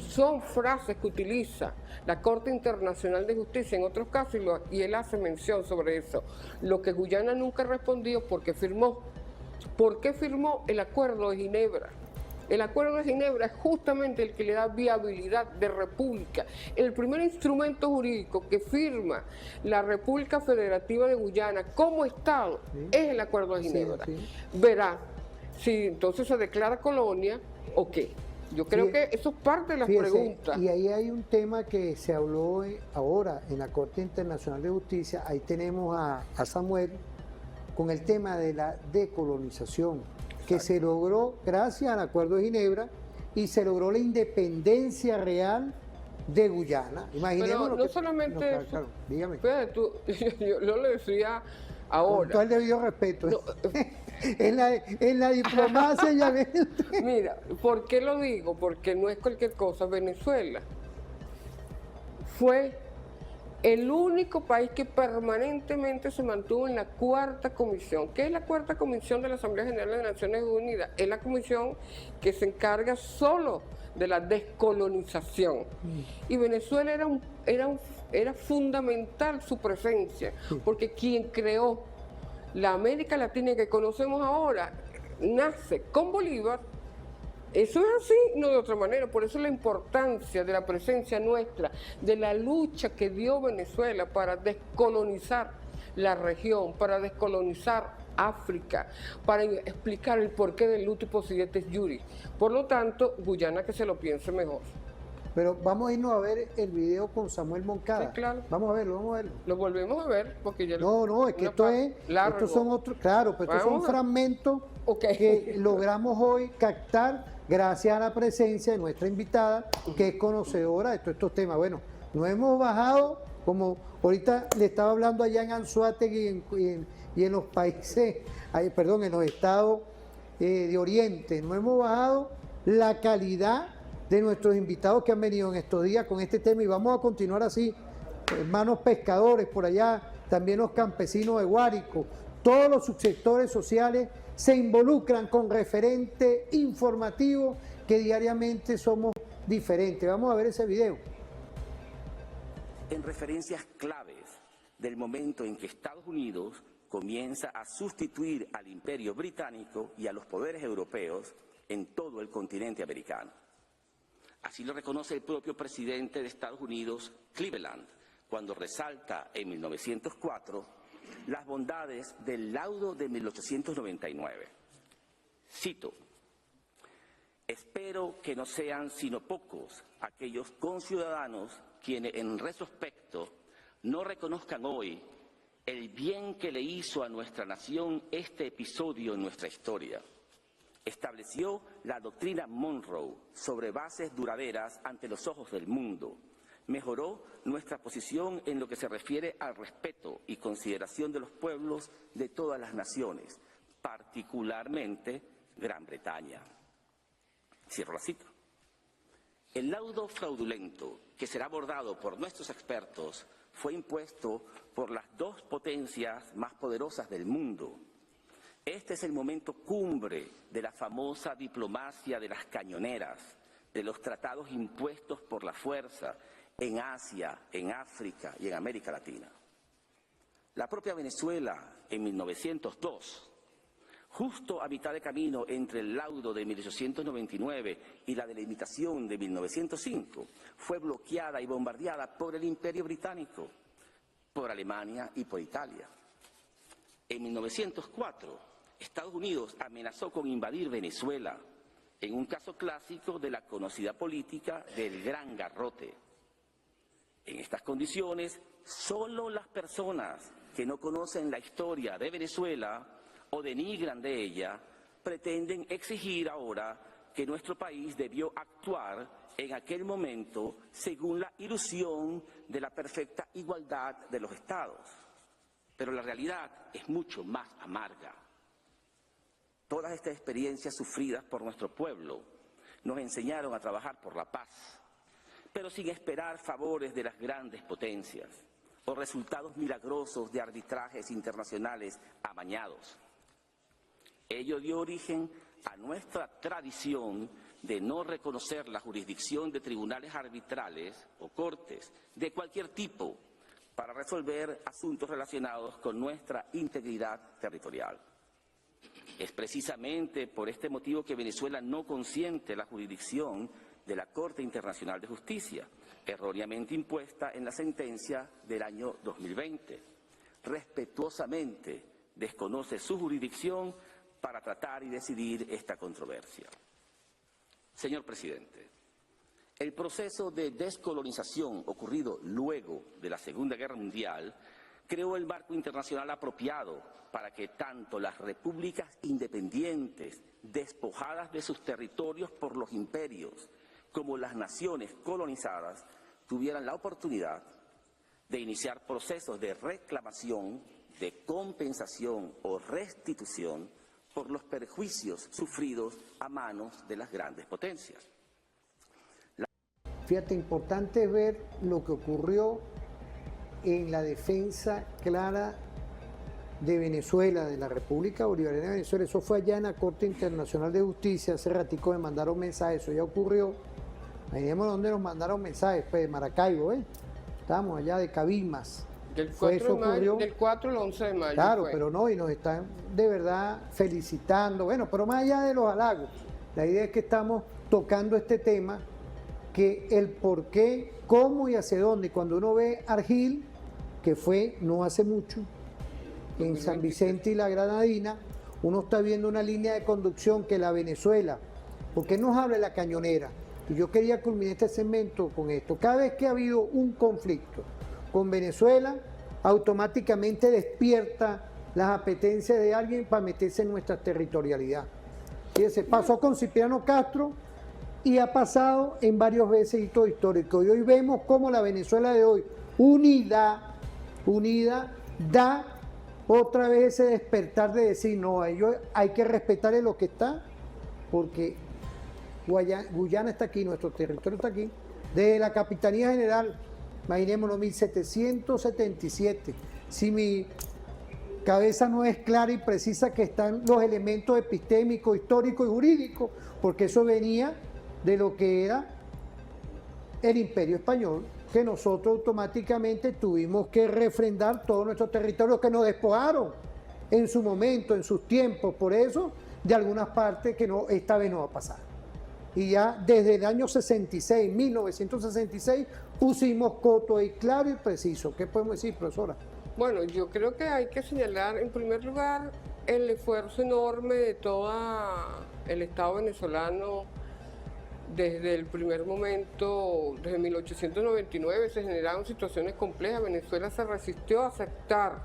son frases que utiliza la Corte Internacional de Justicia en otros casos y él hace mención sobre eso. Lo que Guyana nunca respondió porque firmó. ¿Por qué firmó el Acuerdo de Ginebra? El Acuerdo de Ginebra es justamente el que le da viabilidad de república. El primer instrumento jurídico que firma la República Federativa de Guyana como Estado es el Acuerdo de Ginebra. Verá si entonces se declara colonia o qué. Yo creo que eso es parte de las preguntas. Y ahí hay un tema que se habló ahora en la Corte Internacional de Justicia. Ahí tenemos a Samuel con el tema de la decolonización, que se logró gracias al Acuerdo de Ginebra y se logró la independencia real de Guyana. Imaginemos. Pero no solamente eso. Claro, dígame. Fíjate tú, yo lo decía ahora. Con todo el debido respeto. No. En la diplomacia ya ves. Mira, ¿por qué lo digo? Porque no es cualquier cosa. Venezuela fue el único país que permanentemente se mantuvo en la cuarta comisión. ¿Qué es la cuarta comisión de la Asamblea General de Naciones Unidas? Es la comisión que se encarga solo de la descolonización. Y Venezuela era fundamental su presencia, porque quien creó la América Latina que conocemos ahora nace con Bolívar. Eso es así, no de otra manera. Por eso la importancia de la presencia nuestra, de la lucha que dio Venezuela para descolonizar la región, para descolonizar África, para explicar el porqué del luto y possidentes iuris. Por lo tanto, Guyana que se lo piense mejor. Pero vamos a irnos a ver el video con Samuel Moncada. Sí, claro. Vamos a verlo. Lo volvemos a ver porque ya No, es que estos son otros, claro, pero estos son fragmentos que logramos hoy captar gracias a la presencia de nuestra invitada, que es conocedora de todos estos temas. Bueno, nos hemos bajado, como ahorita le estaba hablando allá en Anzoátegui y en los países, en los estados de Oriente, nos hemos bajado la calidad de nuestros invitados que han venido en estos días con este tema, y vamos a continuar así, hermanos pescadores por allá, también los campesinos de Guárico, todos los subsectores sociales se involucran con referente informativo que diariamente somos diferentes. Vamos a ver ese video. En referencias claves del momento en que Estados Unidos comienza a sustituir al Imperio Británico y a los poderes europeos en todo el continente americano. Así lo reconoce el propio presidente de Estados Unidos, Cleveland, cuando resalta en 1904 las bondades del laudo de 1899. Cito: espero que no sean sino pocos aquellos conciudadanos quienes en retrospecto no reconozcan hoy el bien que le hizo a nuestra nación este episodio en nuestra historia. Estableció la doctrina Monroe sobre bases duraderas ante los ojos del mundo. Mejoró nuestra posición en lo que se refiere al respeto y consideración de los pueblos de todas las naciones, particularmente Gran Bretaña. Cierro la cita. El laudo fraudulento que será abordado por nuestros expertos fue impuesto por las dos potencias más poderosas del mundo. Este es el momento cumbre de la famosa diplomacia de las cañoneras, de los tratados impuestos por la fuerza en Asia, en África y en América Latina. La propia Venezuela, en 1902, justo a mitad de camino entre el laudo de 1899 y la delimitación de 1905, fue bloqueada y bombardeada por el Imperio Británico, por Alemania y por Italia. En 1904, Estados Unidos amenazó con invadir Venezuela, en un caso clásico de la conocida política del Gran Garrote. En estas condiciones, solo las personas que no conocen la historia de Venezuela o denigran de ella pretenden exigir ahora que nuestro país debió actuar en aquel momento según la ilusión de la perfecta igualdad de los estados. Pero la realidad es mucho más amarga. Todas estas experiencias sufridas por nuestro pueblo nos enseñaron a trabajar por la paz, pero sin esperar favores de las grandes potencias o resultados milagrosos de arbitrajes internacionales amañados. Ello dio origen a nuestra tradición de no reconocer la jurisdicción de tribunales arbitrales o cortes de cualquier tipo para resolver asuntos relacionados con nuestra integridad territorial. Es precisamente por este motivo que Venezuela no consiente la jurisdicción de la Corte Internacional de Justicia, erróneamente impuesta en la sentencia del año 2020. Respetuosamente desconoce su jurisdicción para tratar y decidir esta controversia. Señor presidente, el proceso de descolonización ocurrido luego de la Segunda Guerra Mundial creó el marco internacional apropiado para que tanto las repúblicas independientes, despojadas de sus territorios por los imperios, como las naciones colonizadas, tuvieran la oportunidad de iniciar procesos de reclamación, de compensación o restitución por los perjuicios sufridos a manos de las grandes potencias. Fíjate, importante ver lo que ocurrió en la defensa clara de Venezuela, de la República Bolivariana de Venezuela. Eso fue allá en la Corte Internacional de Justicia. Hace ratico me mandaron mensajes, eso ya ocurrió. Veníamos donde nos mandaron mensajes, pues de Maracaibo, estábamos allá de Cabimas. Del 4, del 4 al 11 de mayo. Claro, pero no, y nos están de verdad felicitando. Bueno, pero más allá de los halagos, la idea es que estamos tocando este tema, que el por qué, cómo y hacia dónde. Cuando uno ve Argil, que fue no hace mucho, en San Vicente y la Granadina, uno está viendo una línea de conducción que la Venezuela, porque nos habla de la cañonera. Y yo quería culminar este segmento con esto. Cada vez que ha habido un conflicto con Venezuela, automáticamente despierta las apetencias de alguien para meterse en nuestra territorialidad. Fíjense, pasó con Cipriano Castro y ha pasado en varios veces hitos históricos. Y hoy vemos cómo la Venezuela de hoy, unida, da otra vez ese despertar de decir, no, a ellos hay que respetarle lo que está, porque Guyana está aquí, nuestro territorio está aquí, desde la Capitanía General, imaginémonos, 1777. Si mi cabeza no es clara y precisa, que están los elementos epistémicos, históricos y jurídicos, porque eso venía de lo que era el Imperio Español, que nosotros automáticamente tuvimos que refrendar todos nuestros territorios que nos despojaron en su momento, en sus tiempos. Por eso, de algunas partes que no, esta vez no va a pasar. Y ya desde el año 66, 1966, pusimos coto ahí claro y preciso. ¿Qué podemos decir, profesora? Bueno, yo creo que hay que señalar, en primer lugar, el esfuerzo enorme de todo el Estado venezolano. Desde el primer momento, desde 1899, se generaron situaciones complejas. Venezuela se resistió a aceptar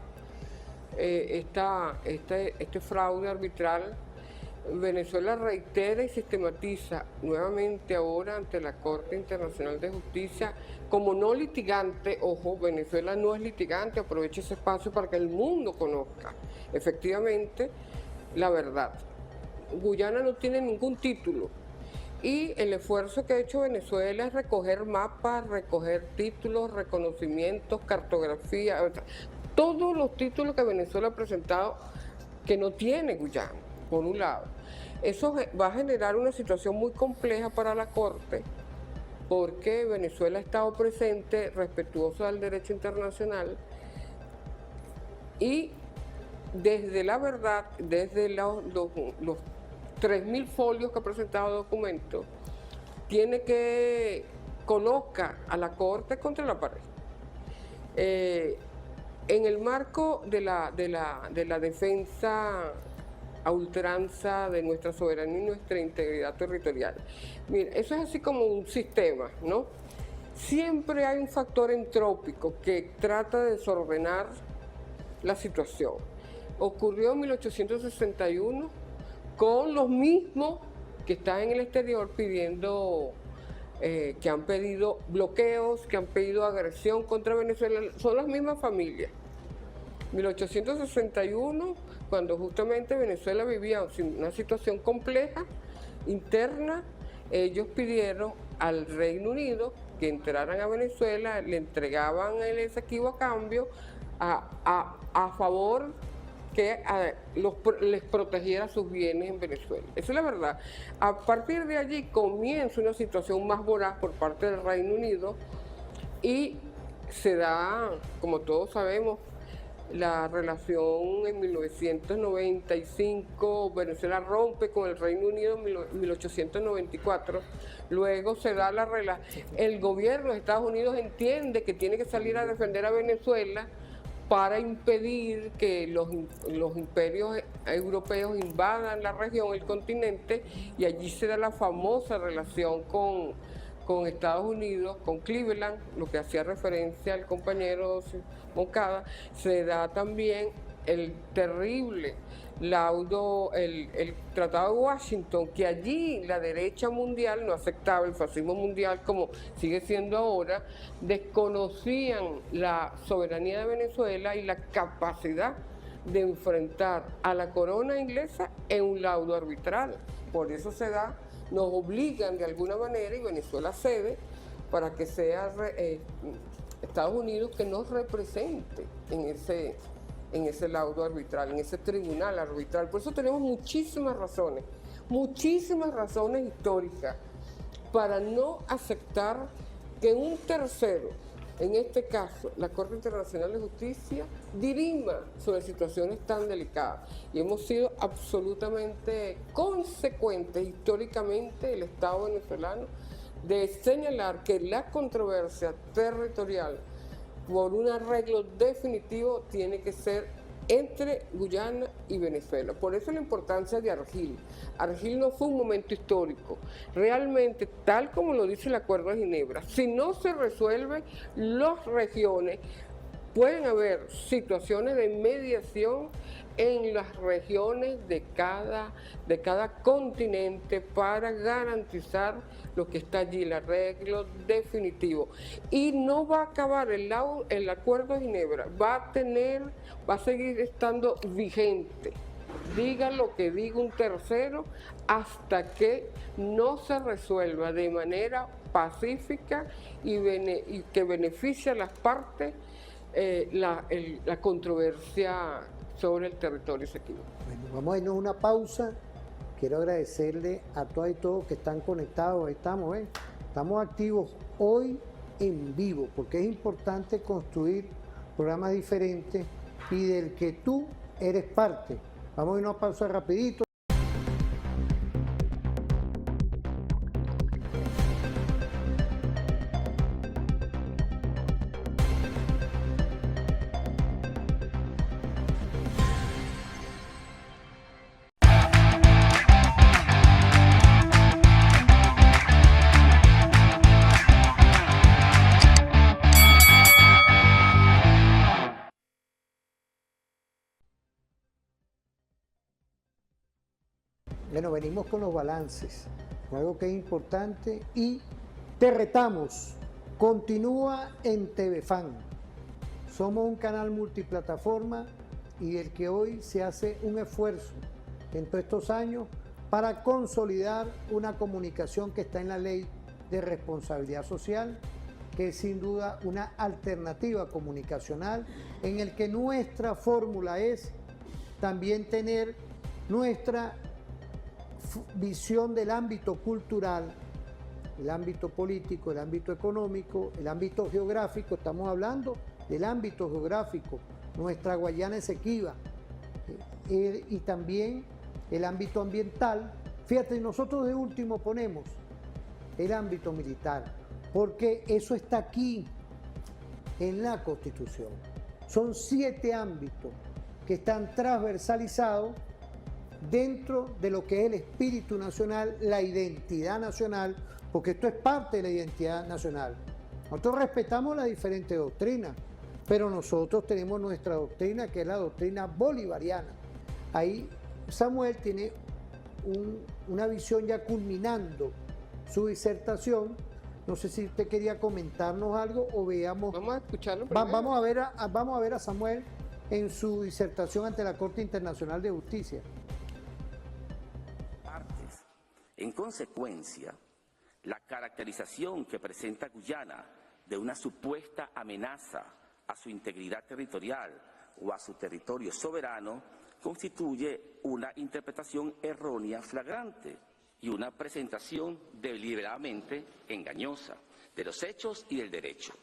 este fraude arbitral. Venezuela reitera y sistematiza nuevamente ahora ante la Corte Internacional de Justicia como no litigante. Ojo, Venezuela no es litigante, aprovecha ese espacio para que el mundo conozca efectivamente la verdad. Guyana no tiene ningún título y el esfuerzo que ha hecho Venezuela es recoger mapas, recoger títulos, reconocimientos, cartografía, o sea, todos los títulos que Venezuela ha presentado que no tiene Guyana, por un lado. Eso va a generar una situación muy compleja para la Corte, porque Venezuela ha estado presente, respetuoso del derecho internacional, y desde la verdad, desde los 3.000 folios que ha presentado documento, tiene que colocar a la Corte contra la pared. En el marco de la defensa a ultranza de nuestra soberanía y nuestra integridad territorial. Mira, eso es así como un sistema, ¿no? Siempre hay un factor entrópico que trata de desordenar la situación. Ocurrió en 1861 con los mismos que están en el exterior pidiendo, que han pedido bloqueos, que han pedido agresión contra Venezuela. Son las mismas familias. 1861, cuando justamente Venezuela vivía una situación compleja, interna, ellos pidieron al Reino Unido que entraran a Venezuela, le entregaban el Esequibo a cambio, a favor que les protegiera sus bienes en Venezuela. Esa es la verdad. A partir de allí comienza una situación más voraz por parte del Reino Unido y se da, como todos sabemos, la relación en 1995, Venezuela rompe con el Reino Unido en 1894, luego se da la relación, el gobierno de Estados Unidos entiende que tiene que salir a defender a Venezuela para impedir que los imperios europeos invadan la región, el continente, y allí se da la famosa relación con Estados Unidos, con Cleveland, lo que hacía referencia al compañero Moncada. Se da también el terrible laudo, el Tratado de Washington, que allí la derecha mundial no aceptaba, el fascismo mundial, como sigue siendo ahora, desconocían la soberanía de Venezuela y la capacidad de enfrentar a la corona inglesa en un laudo arbitral. Por eso se da, nos obligan de alguna manera y Venezuela cede para que sea Estados Unidos que nos represente en ese laudo arbitral, en ese tribunal arbitral. Por eso tenemos muchísimas razones históricas para no aceptar que un tercero, en este caso la Corte Internacional de Justicia, dirima sobre situaciones tan delicadas. Y hemos sido absolutamente consecuentes históricamente, el Estado venezolano, de señalar que la controversia territorial por un arreglo definitivo tiene que ser entre Guyana y Venezuela. Por eso la importancia de Argel. Argel no fue un momento histórico. Realmente, tal como lo dice el Acuerdo de Ginebra, si no se resuelven las regiones, pueden haber situaciones de mediación en las regiones de cada continente para garantizar lo que está allí, el arreglo definitivo. Y no va a acabar el Acuerdo de Ginebra, va a seguir estando vigente diga lo que diga un tercero hasta que no se resuelva de manera pacífica y que beneficie a las partes la controversia sobre el territorio Esequibo. Bueno, vamos a irnos a una pausa. Quiero agradecerle a todas y todos que están conectados. Ahí estamos, estamos activos hoy en vivo, porque es importante construir programas diferentes y del que tú eres parte. Vamos a irnos a pausa rapidito. Bueno, venimos con los balances, algo que es importante, y te retamos, continúa en TVFAN. Somos un canal multiplataforma y el que hoy se hace un esfuerzo en todos estos años para consolidar una comunicación que está en la ley de responsabilidad social, que es sin duda una alternativa comunicacional en el que nuestra fórmula es también tener nuestra visión del ámbito cultural, el ámbito político, el ámbito económico, el ámbito geográfico. Estamos hablando del ámbito geográfico, nuestra Guayana Esequiba, y también el ámbito ambiental. Fíjate, nosotros de último ponemos el ámbito militar, porque eso está aquí en la Constitución. Son 7 ámbitos que están transversalizados dentro de lo que es el espíritu nacional, la identidad nacional, porque esto es parte de la identidad nacional. Nosotros respetamos las diferentes doctrinas, pero nosotros tenemos nuestra doctrina, que es la doctrina bolivariana. Ahí Samuel tiene una visión ya culminando su disertación. No sé si usted quería comentarnos algo o veamos. Vamos a escucharlo. Vamos a ver a Samuel en su disertación ante la Corte Internacional de Justicia. En consecuencia, la caracterización que presenta Guyana de una supuesta amenaza a su integridad territorial o a su territorio soberano constituye una interpretación errónea flagrante y una presentación deliberadamente engañosa de los hechos y del derecho.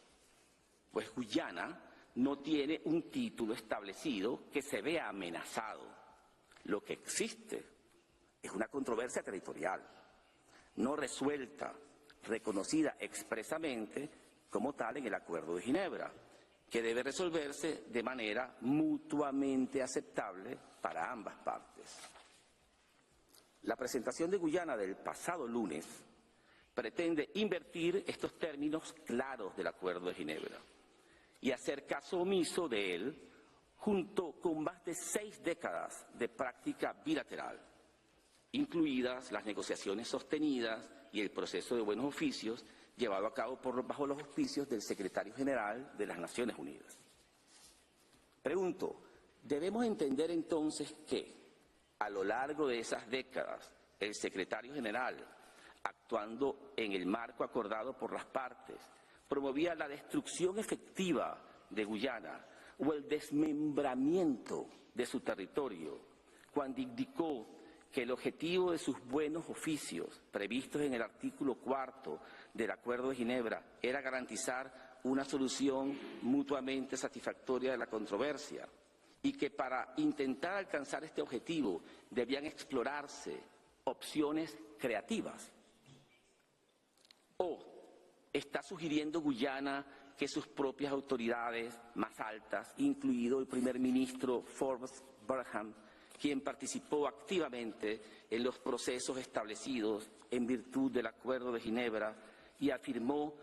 Pues Guyana no tiene un título establecido que se vea amenazado. Lo que existe es una controversia territorial, no resuelta, reconocida expresamente como tal en el Acuerdo de Ginebra, que debe resolverse de manera mutuamente aceptable para ambas partes. La presentación de Guyana del pasado lunes pretende invertir estos términos claros del Acuerdo de Ginebra y hacer caso omiso de él, junto con más de 6 décadas de práctica bilateral, incluidas las negociaciones sostenidas y el proceso de buenos oficios llevado a cabo bajo los auspicios del Secretario General de las Naciones Unidas. Pregunto, ¿debemos entender entonces que, a lo largo de esas décadas, el Secretario General, actuando en el marco acordado por las partes, promovía la destrucción efectiva de Guyana o el desmembramiento de su territorio, cuando indicó que el objetivo de sus buenos oficios, previstos en el artículo 4 del Acuerdo de Ginebra, era garantizar una solución mutuamente satisfactoria de la controversia, y que para intentar alcanzar este objetivo debían explorarse opciones creativas? ¿O está sugiriendo Guyana que sus propias autoridades más altas, incluido el primer ministro Forbes Barham, quien participó activamente en los procesos establecidos en virtud del Acuerdo de Ginebra y afirmó,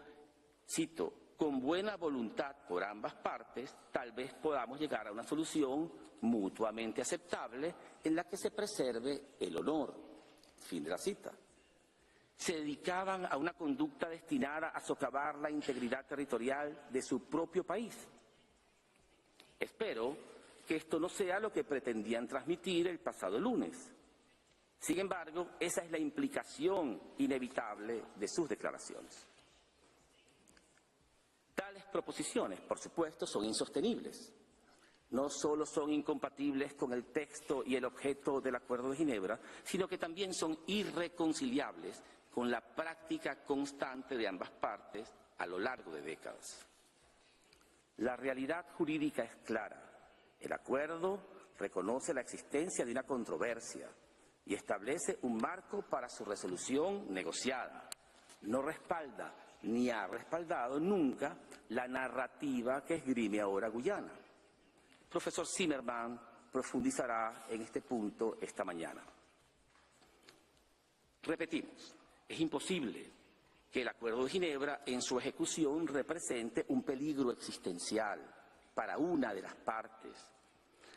cito, con buena voluntad por ambas partes, tal vez podamos llegar a una solución mutuamente aceptable en la que se preserve el honor? Fin de la cita. Se dedicaban a una conducta destinada a socavar la integridad territorial de su propio país. Espero que esto no sea lo que pretendían transmitir el pasado lunes. Sin embargo, esa es la implicación inevitable de sus declaraciones. Tales proposiciones, por supuesto, son insostenibles. No solo son incompatibles con el texto y el objeto del Acuerdo de Ginebra, sino que también son irreconciliables con la práctica constante de ambas partes a lo largo de décadas. La realidad jurídica es clara. El acuerdo reconoce la existencia de una controversia y establece un marco para su resolución negociada. No respalda ni ha respaldado nunca la narrativa que esgrime ahora Guyana. El profesor Zimmerman profundizará en este punto esta mañana. Repetimos, es imposible que el Acuerdo de Ginebra en su ejecución represente un peligro existencial para una de las partes.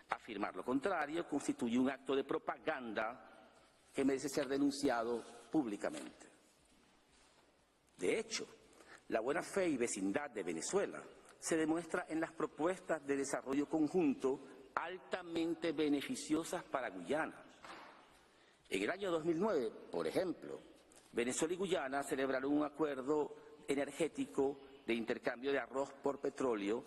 Afirmar lo contrario constituye un acto de propaganda que merece ser denunciado públicamente. De hecho, la buena fe y vecindad de Venezuela se demuestra en las propuestas de desarrollo conjunto altamente beneficiosas para Guyana. En el año 2009, por ejemplo, Venezuela y Guyana celebraron un acuerdo energético de intercambio de arroz por petróleo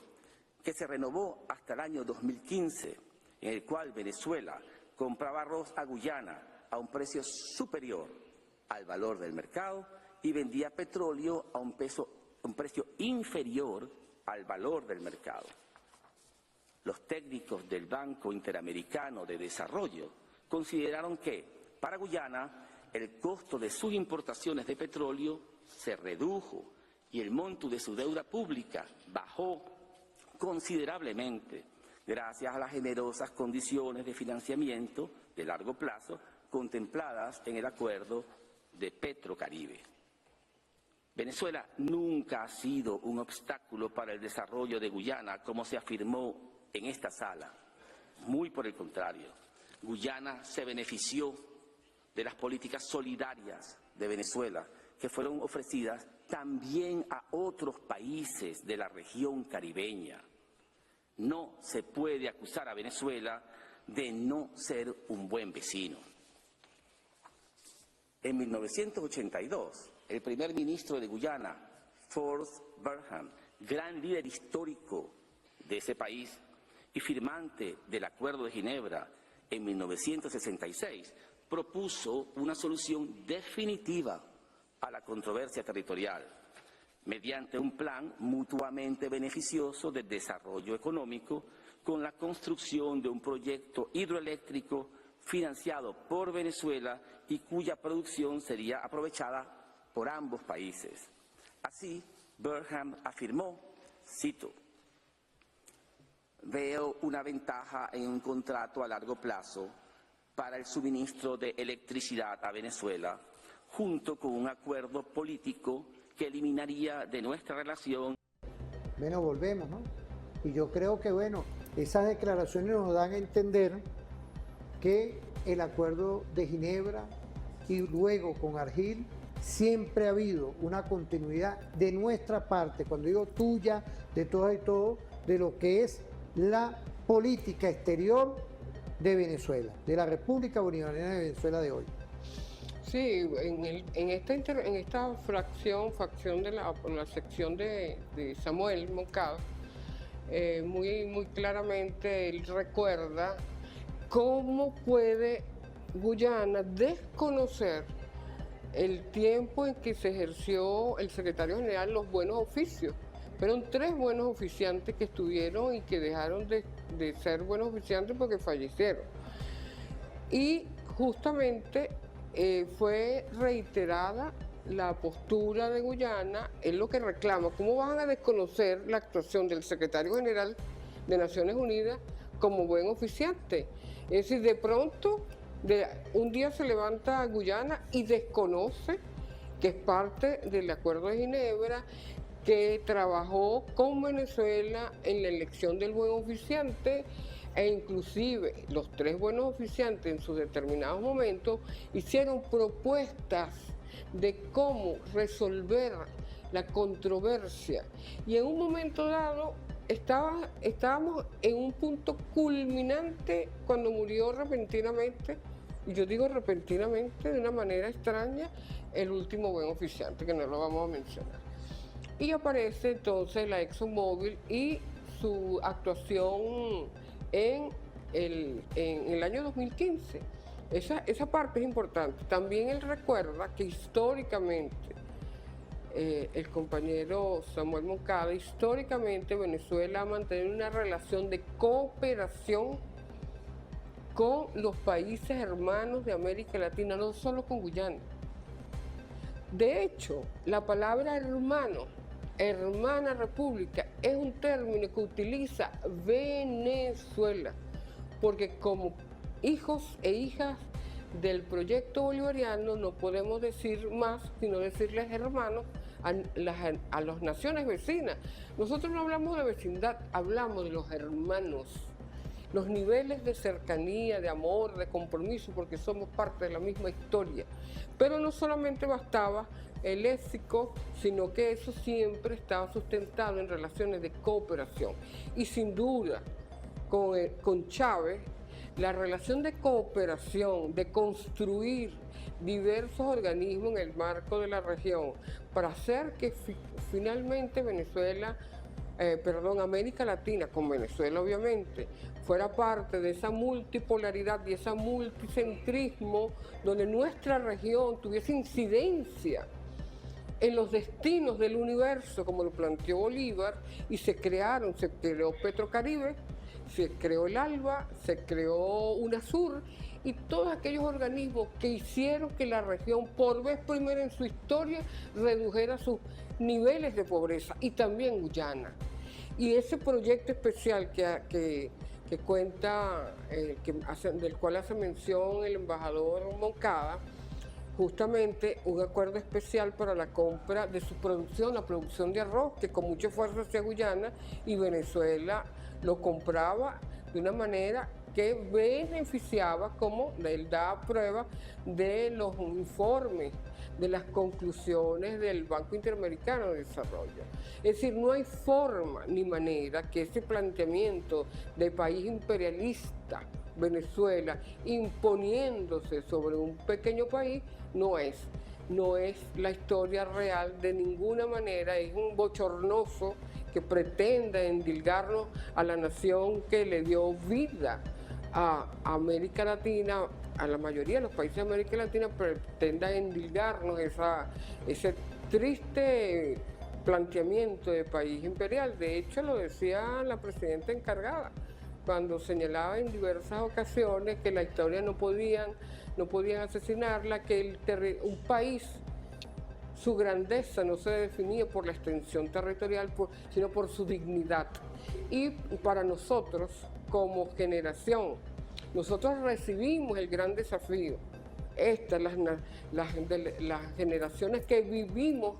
que se renovó hasta el año 2015, en el cual Venezuela compraba arroz a Guyana a un precio superior al valor del mercado y vendía petróleo a un precio inferior al valor del mercado. Los técnicos del Banco Interamericano de Desarrollo consideraron que, para Guyana, el costo de sus importaciones de petróleo se redujo y el monto de su deuda pública bajó considerablemente gracias a las generosas condiciones de financiamiento de largo plazo contempladas en el acuerdo de Petrocaribe. Venezuela nunca ha sido un obstáculo para el desarrollo de Guyana, como se afirmó en esta sala. Muy por el contrario, Guyana se benefició de las políticas solidarias de Venezuela, que fueron ofrecidas también a otros países de la región caribeña. No se puede acusar a Venezuela de no ser un buen vecino. En 1982, el primer ministro de Guyana, Forrest Burham, gran líder histórico de ese país y firmante del Acuerdo de Ginebra en 1966, propuso una solución definitiva a la controversia territorial, mediante un plan mutuamente beneficioso de desarrollo económico con la construcción de un proyecto hidroeléctrico financiado por Venezuela y cuya producción sería aprovechada por ambos países. Así, Burham afirmó, cito, "Veo una ventaja en un contrato a largo plazo para el suministro de electricidad a Venezuela, junto con un acuerdo político que eliminaría de nuestra relación". Bueno, volvemos, ¿no? Y yo creo que, bueno, esas declaraciones nos dan a entender que el Acuerdo de Ginebra y luego con Argel siempre ha habido una continuidad de nuestra parte, cuando digo tuya, de todas y todos, de lo que es la política exterior de Venezuela, de la República Bolivariana de Venezuela de hoy. Sí, en esta facción de la sección de Samuel Moncada, muy claramente él recuerda cómo puede Guyana desconocer el tiempo en que se ejerció el secretario general los buenos oficios. Fueron 3 buenos oficiantes que estuvieron y que dejaron de ser buenos oficiantes porque fallecieron. Y justamente fue reiterada la postura de Guyana, es lo que reclama. ¿Cómo van a desconocer la actuación del secretario general de Naciones Unidas como buen oficiante? Es decir, de pronto, un día se levanta Guyana y desconoce que es parte del Acuerdo de Ginebra, que trabajó con Venezuela en la elección del buen oficiante, e inclusive los 3 buenos oficiantes en sus determinados momentos hicieron propuestas de cómo resolver la controversia. Y en un momento dado estábamos en un punto culminante cuando murió repentinamente, y yo digo repentinamente de una manera extraña, el último buen oficiante, que no lo vamos a mencionar. Y aparece entonces la ExxonMobil y su actuación en el año 2015. Esa parte es importante. También él recuerda que históricamente, el compañero Samuel Moncada, históricamente Venezuela ha mantenido una relación de cooperación con los países hermanos de América Latina, no solo con Guyana. De hecho, la palabra hermano, hermana república, es un término que utiliza Venezuela, porque como hijos e hijas del proyecto bolivariano no podemos decir más, sino decirles hermanos a las naciones vecinas. Nosotros no hablamos de vecindad, hablamos de los hermanos, los niveles de cercanía, de amor, de compromiso, porque somos parte de la misma historia. Pero no solamente bastaba el léxico, sino que eso siempre estaba sustentado en relaciones de cooperación. Y sin duda, con Chávez, la relación de cooperación, de construir diversos organismos en el marco de la región para hacer que finalmente América Latina, con Venezuela obviamente, fuera parte de esa multipolaridad y ese multicentrismo donde nuestra región tuviese incidencia en los destinos del universo, como lo planteó Bolívar, y se creó Petrocaribe, se creó el ALBA, se creó UNASUR y todos aquellos organismos que hicieron que la región, por vez primera en su historia, redujera sus niveles de pobreza, y también Guyana. Y ese proyecto especial que cuenta, del cual hace mención el embajador Moncada, justamente un acuerdo especial para la compra de su producción, la producción de arroz, que con mucho esfuerzo hacía Guyana, y Venezuela lo compraba de una manera que beneficiaba, como él da prueba de los informes, de las conclusiones del Banco Interamericano de Desarrollo. Es decir, no hay forma ni manera que ese planteamiento de país imperialista, Venezuela, imponiéndose sobre un pequeño país, no es la historia real de ninguna manera. Es un bochornoso que pretenda endilgarnos a la nación que le dio vida a América Latina, a la mayoría de los países de América Latina, pretenda endilgarnos ese triste planteamiento de país imperial. De hecho, lo decía la presidenta encargada cuando señalaba en diversas ocasiones que la historia no podían asesinarla, que un país, su grandeza no se definía por la extensión territorial, sino por su dignidad. Y para nosotros, como generación, nosotros recibimos el gran desafío. Las generaciones que vivimos,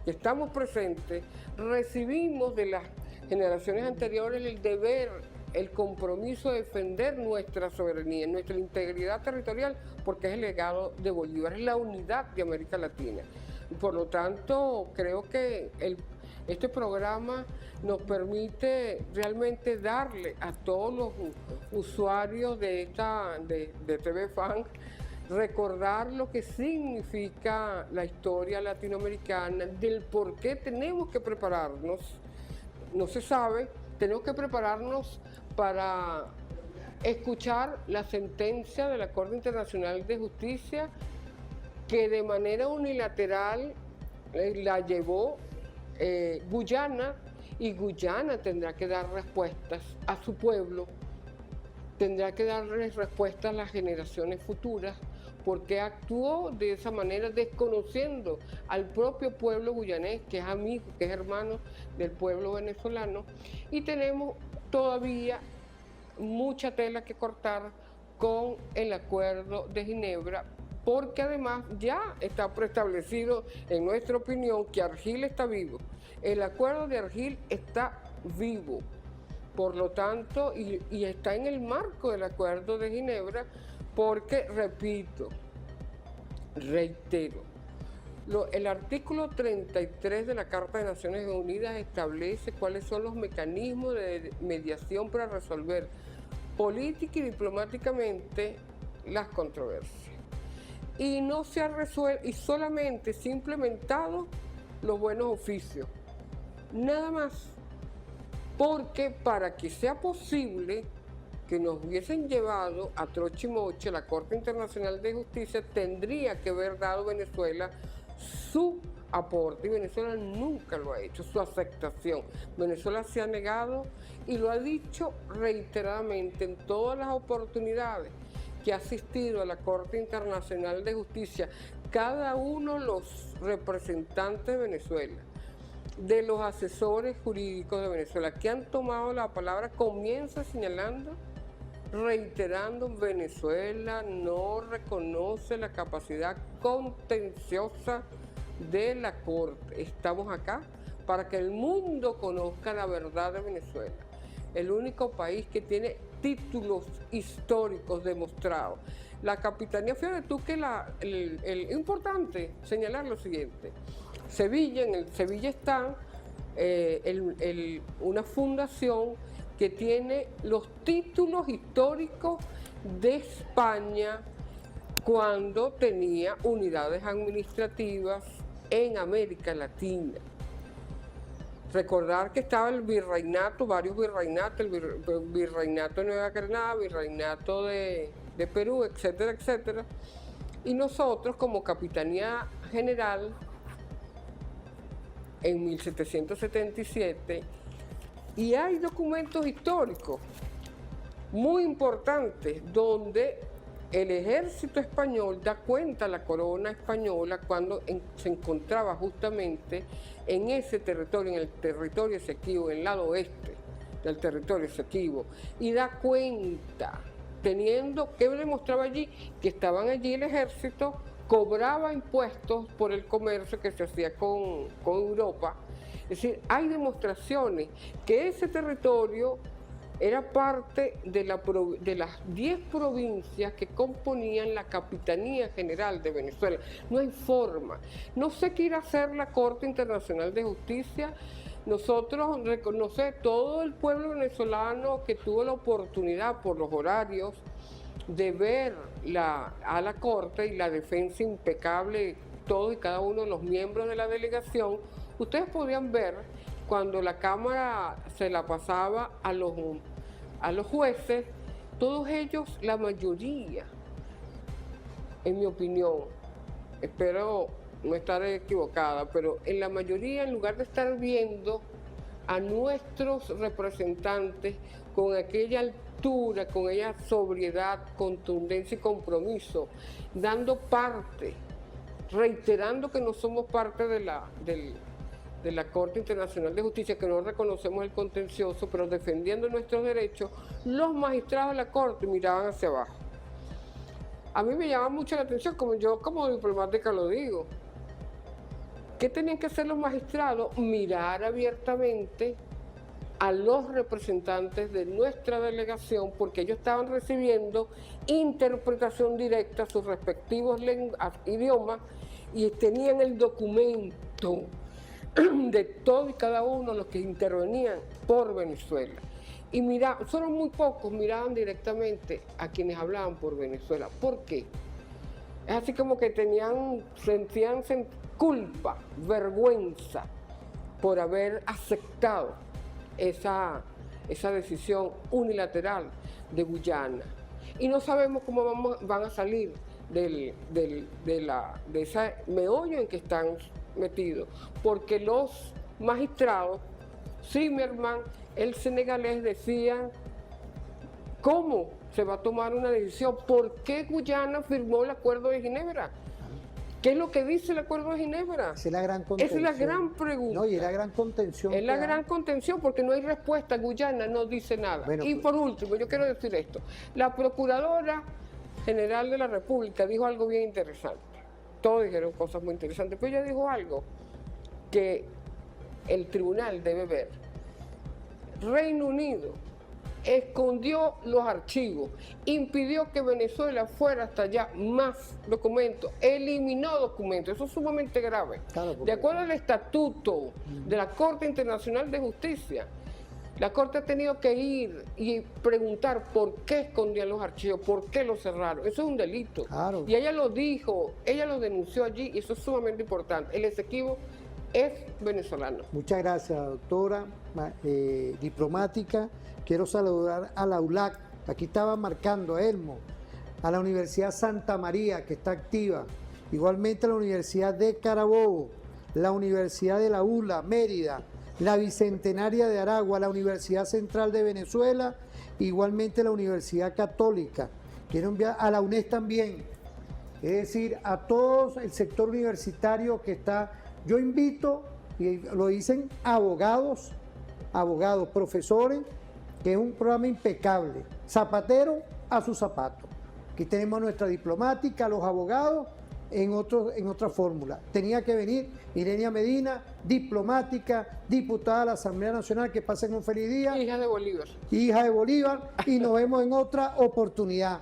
que estamos presentes, recibimos de las generaciones anteriores el deber, el compromiso de defender nuestra soberanía, nuestra integridad territorial, porque es el legado de Bolívar, es la unidad de América Latina. Por lo tanto, creo que este programa nos permite realmente darle a todos los usuarios de TV Fan, recordar lo que significa la historia latinoamericana, del por qué tenemos que prepararnos. No se sabe, tenemos que prepararnos para escuchar la sentencia de la Corte Internacional de Justicia, que de manera unilateral la llevó Guyana, y Guyana tendrá que dar respuestas a su pueblo, tendrá que darles respuestas a las generaciones futuras, porque actuó de esa manera desconociendo al propio pueblo guyanés, que es amigo, que es hermano del pueblo venezolano, y tenemos todavía mucha tela que cortar con el Acuerdo de Ginebra, porque además ya está preestablecido, en nuestra opinión, que Argel está vivo. El Acuerdo de Argel está vivo, por lo tanto, y está en el marco del Acuerdo de Ginebra, porque, repito, reitero, El artículo 33 de la Carta de Naciones Unidas establece cuáles son los mecanismos de mediación para resolver política y diplomáticamente las controversias. Y no se ha resuelto, y solamente se ha implementado los buenos oficios. Nada más. Porque para que sea posible que nos hubiesen llevado a troche y moche a la Corte Internacional de Justicia, tendría que haber dado Venezuela su aporte, y Venezuela nunca lo ha hecho, su aceptación. Venezuela se ha negado y lo ha dicho reiteradamente en todas las oportunidades que ha asistido a la Corte Internacional de Justicia, cada uno de los representantes de Venezuela, de los asesores jurídicos de Venezuela que han tomado la palabra, comienza señalando, reiterando, Venezuela no reconoce la capacidad contenciosa de la Corte. Estamos acá para que el mundo conozca la verdad de Venezuela. El único país que tiene títulos históricos demostrados. La Capitanía, fíjate tú que importante señalar lo siguiente. En el Sevilla está una fundación que tiene los títulos históricos de España cuando tenía unidades administrativas en América Latina. Recordar que estaba el virreinato, varios virreinatos, el virreinato de Nueva Granada, virreinato de Perú, etcétera, etcétera. Y nosotros como Capitanía General, en 1777, y hay documentos históricos muy importantes donde el ejército español da cuenta a la corona española cuando se encontraba justamente en ese territorio, en el territorio Esequibo, en el lado oeste del territorio Esequibo, y da cuenta, ¿qué demostraba allí? Que estaban allí el ejército, cobraba impuestos por el comercio que se hacía con Europa. Es decir, hay demostraciones que ese territorio era parte de las 10 provincias que componían la Capitanía General de Venezuela. No hay forma. No sé qué irá a hacer la Corte Internacional de Justicia. Nosotros, todo el pueblo venezolano que tuvo la oportunidad por los horarios de ver a la Corte y la defensa impecable, todos y cada uno de los miembros de la delegación, ustedes podían ver cuando la Cámara se la pasaba a los jueces, todos ellos, la mayoría, en mi opinión, espero no estar equivocada, pero en la mayoría, en lugar de estar viendo a nuestros representantes con aquella altura, con aquella sobriedad, contundencia y compromiso, dando parte, reiterando que no somos parte de la Corte Internacional de Justicia, que no reconocemos el contencioso, pero defendiendo nuestros derechos, los magistrados de la Corte miraban hacia abajo. A mí me llama mucho la atención, como diplomática lo digo. ¿Qué tenían que hacer los magistrados? Mirar abiertamente a los representantes de nuestra delegación, porque ellos estaban recibiendo interpretación directa a sus respectivos idiomas y tenían el documento de todos y cada uno de los que intervenían por Venezuela. Y solo muy pocos miraban directamente a quienes hablaban por Venezuela. ¿Por qué? Es así como que sentían culpa, vergüenza por haber aceptado esa decisión unilateral de Guyana. Y no sabemos cómo van a salir de ese meollo en que están metidos, porque los magistrados, Zimmerman, el senegalés, decían cómo se va a tomar una decisión, por qué Guyana firmó el Acuerdo de Ginebra. ¿Qué es lo que dice el Acuerdo de Ginebra? Esa es la gran contención. Esa es la gran pregunta. No, y es la gran contención. Es la gran contención porque no hay respuesta. Guyana no dice nada. Bueno, y por último, yo quiero decir esto. La Procuradora General de la República dijo algo bien interesante. Todos dijeron cosas muy interesantes, pero ella dijo algo que el tribunal debe ver. Reino Unido escondió los archivos, impidió que Venezuela fuera hasta allá más documentos, eliminó documentos. Eso es sumamente grave. Claro, porque... De acuerdo al estatuto de la Corte Internacional de Justicia, la Corte ha tenido que ir y preguntar por qué escondían los archivos, por qué los cerraron. Eso es un delito. Claro. Y ella lo dijo, ella lo denunció allí y eso es sumamente importante. El Esequibo es venezolano. Muchas gracias, doctora diplomática. Quiero saludar a la ULAC, aquí estaba marcando Elmo, a la Universidad Santa María, que está activa, igualmente a la Universidad de Carabobo, la Universidad de la ULA, Mérida, la Bicentenaria de Aragua, la Universidad Central de Venezuela, igualmente la Universidad Católica. Quiero enviar a la UNED también, es decir, a todo el sector universitario que está. Yo invito, y lo dicen abogados, profesores, que es un programa impecable, zapatero a su zapato. Aquí tenemos a nuestra diplomática, a los abogados, en otra fórmula. Tenía que venir Irenia Medina, diplomática, diputada de la Asamblea Nacional, que pasen un feliz día. Hija de Bolívar. Hija de Bolívar, y nos vemos en otra oportunidad.